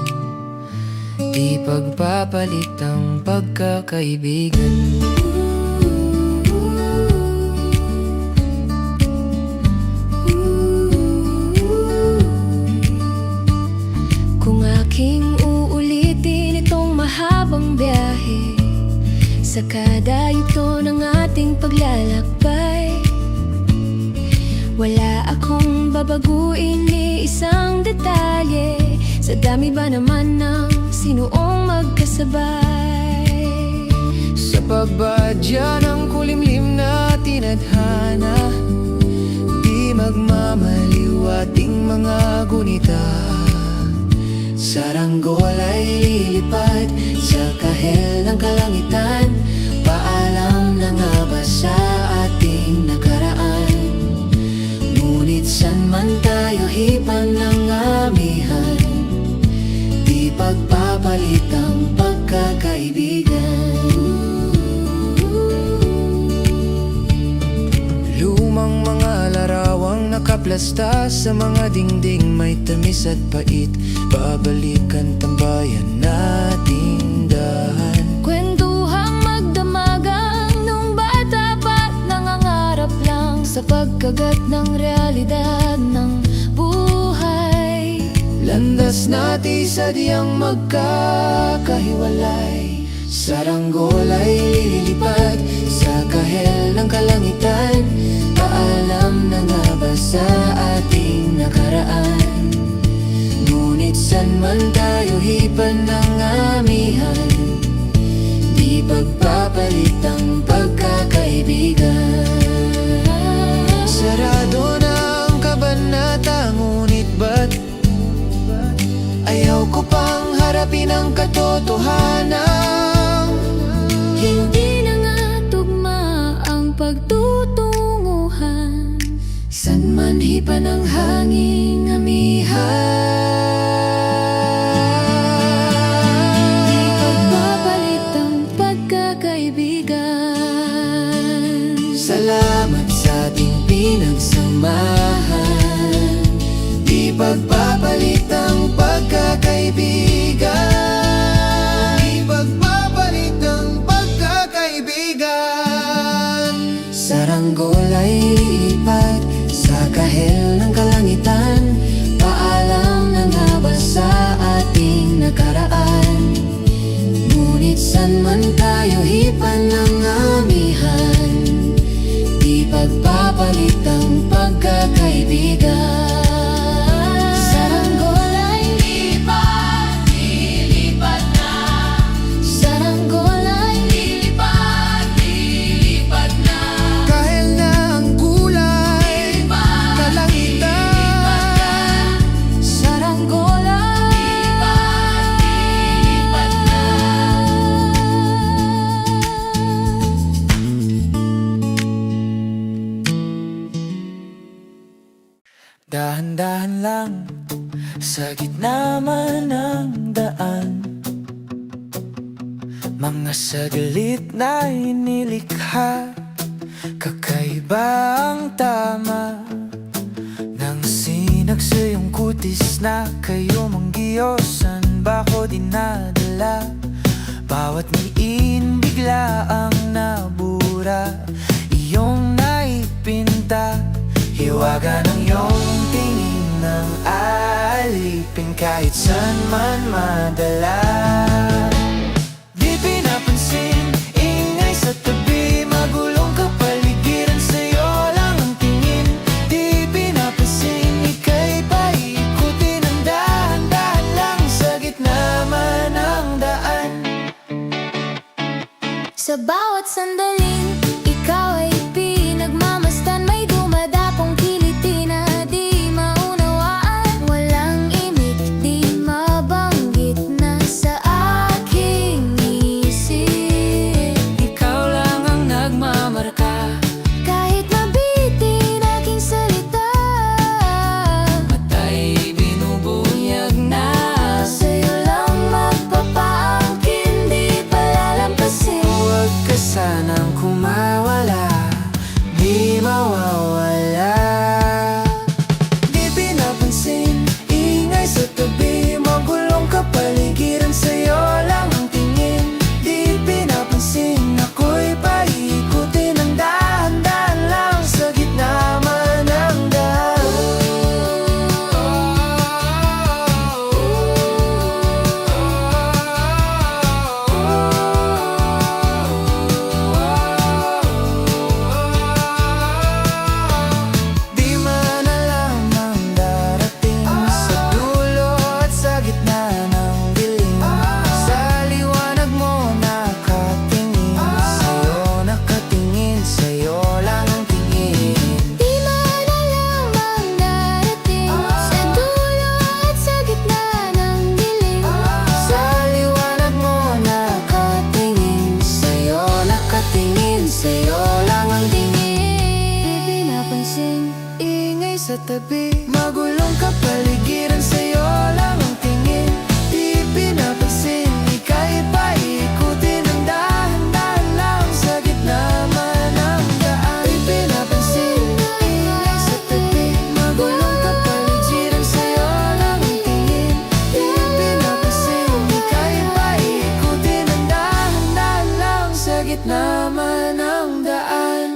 di pagpapalit ang pagkakaibigan. Kung aking uulitin itong mahabang biyahe, sa kada yugto ng ating paglalakbay, wala akong babaguin ni isang detalye. Sa dami ba naman ng sinuong magkasabay? Sa pagbadya ng kulimlim na tinadhana, di magmamaliw ating mga gunita. Saranggol ay lilipad sa kahel ng kalangitan. Paalam na nga ba sa ating nakaraan? Ngunit san man tayo hipan ng amihan, di pagpapalit ang pagkakaibigan. Lumang mga larawang nakaplasta sa mga dingding, may tamis at pait. Babalikan tambayan nating dahan. Kwentuhang magdamagang nung bata pa, nangangarap lang sa pagkagat ng realidad ng buhay. Landas natin sadyang magkakahiwalay. Saranggol ay lilipad sa kahel ng kalangitan. Paalam na nga ba sa ating nakaraan? Ngunit san man tayo hipan ng amihan, di pagpapalit ang pagkakaibigan. Sarado na ang kabanata, ngunit ba't ayaw ko pang harapin ang katotohanan? Hindi na nga tugma ang pagtutunguhan, San man hipan ang hanging amihan. di pagpapalit ang pagkakaibigan. Salamat sa ating pinagsamahan, di pagpapalit ang pagkakaibigan. Di pagpapalit ang pagkakaibigan. Saranggol ay lilipad sa kahel ng kalangitan. Paalam na nga ba sa ating nakaraan? Ngunit san man tayo hipan ng amihan, di pagpapalit ang pagkakaibigan. Saranggol ay lilipad na. Saranggol ay lilipad na. Kahel na ang kulay kalangitan. Saranggol ay lilipad na. Dahan-dahan lang sa gitna man ng daan, mga saglit na inilikha. Kakaiba ang tama nang sinagsa yung kutis na kayo mong Diyos. San ba ko dinadala? Bawat ngin bigla ang nabura, iyong naipinta. Hiwaga ng iyong tingin ng alipin, kahit saan man madala. Di pinapansin, ingay sa tabi, magulong kapaligiran sa'yo lang Sa bawat sandaling ikaw ay pinagmamasdan, may dumadapong kiliti na di maunawaan. Walang imik, di mabanggit na sa aking isip. Ikaw lang ang nagmamarka, Kahit mabitin aking salita, matay binubunyag na. sa'yo lang magpapaangkin, di palalampasin. Huwag ka sanang kumawala, di mawawala. Di pinapansin, ingay sa tabi, magulong kapaligiran, sa'yo lang ang tingin. Di pinapansin, ako'y paikutin ng dahan-dahan lang sa gitna man ng Di man alam ang darating sa dulo at sa gitna ng dilim. Sa liwanag mo nakatingin, sa'yo nakatingin, sa'yo lang ang tingin. Di man alam ang darating sa dulo at sa gitna ng dilim. Sa liwanag mo nakatingin, sa'yo nakatingin, sa'yo lang ang tingin. Di pinapansin, Ingay sa tabi, magulong kapaligiran, sa'yo lang ang tingin. Di pinapansin, ika'y paikutin ng dahan-dahan lang sa gitna man ng daan. Di pinapansin, ingay sa tabi, magulong kapaligiran, sa'yo lang ang tingin. Di pinapansin, ika'y paikutin ng dahan-dahan lang sa gitna man ng daan.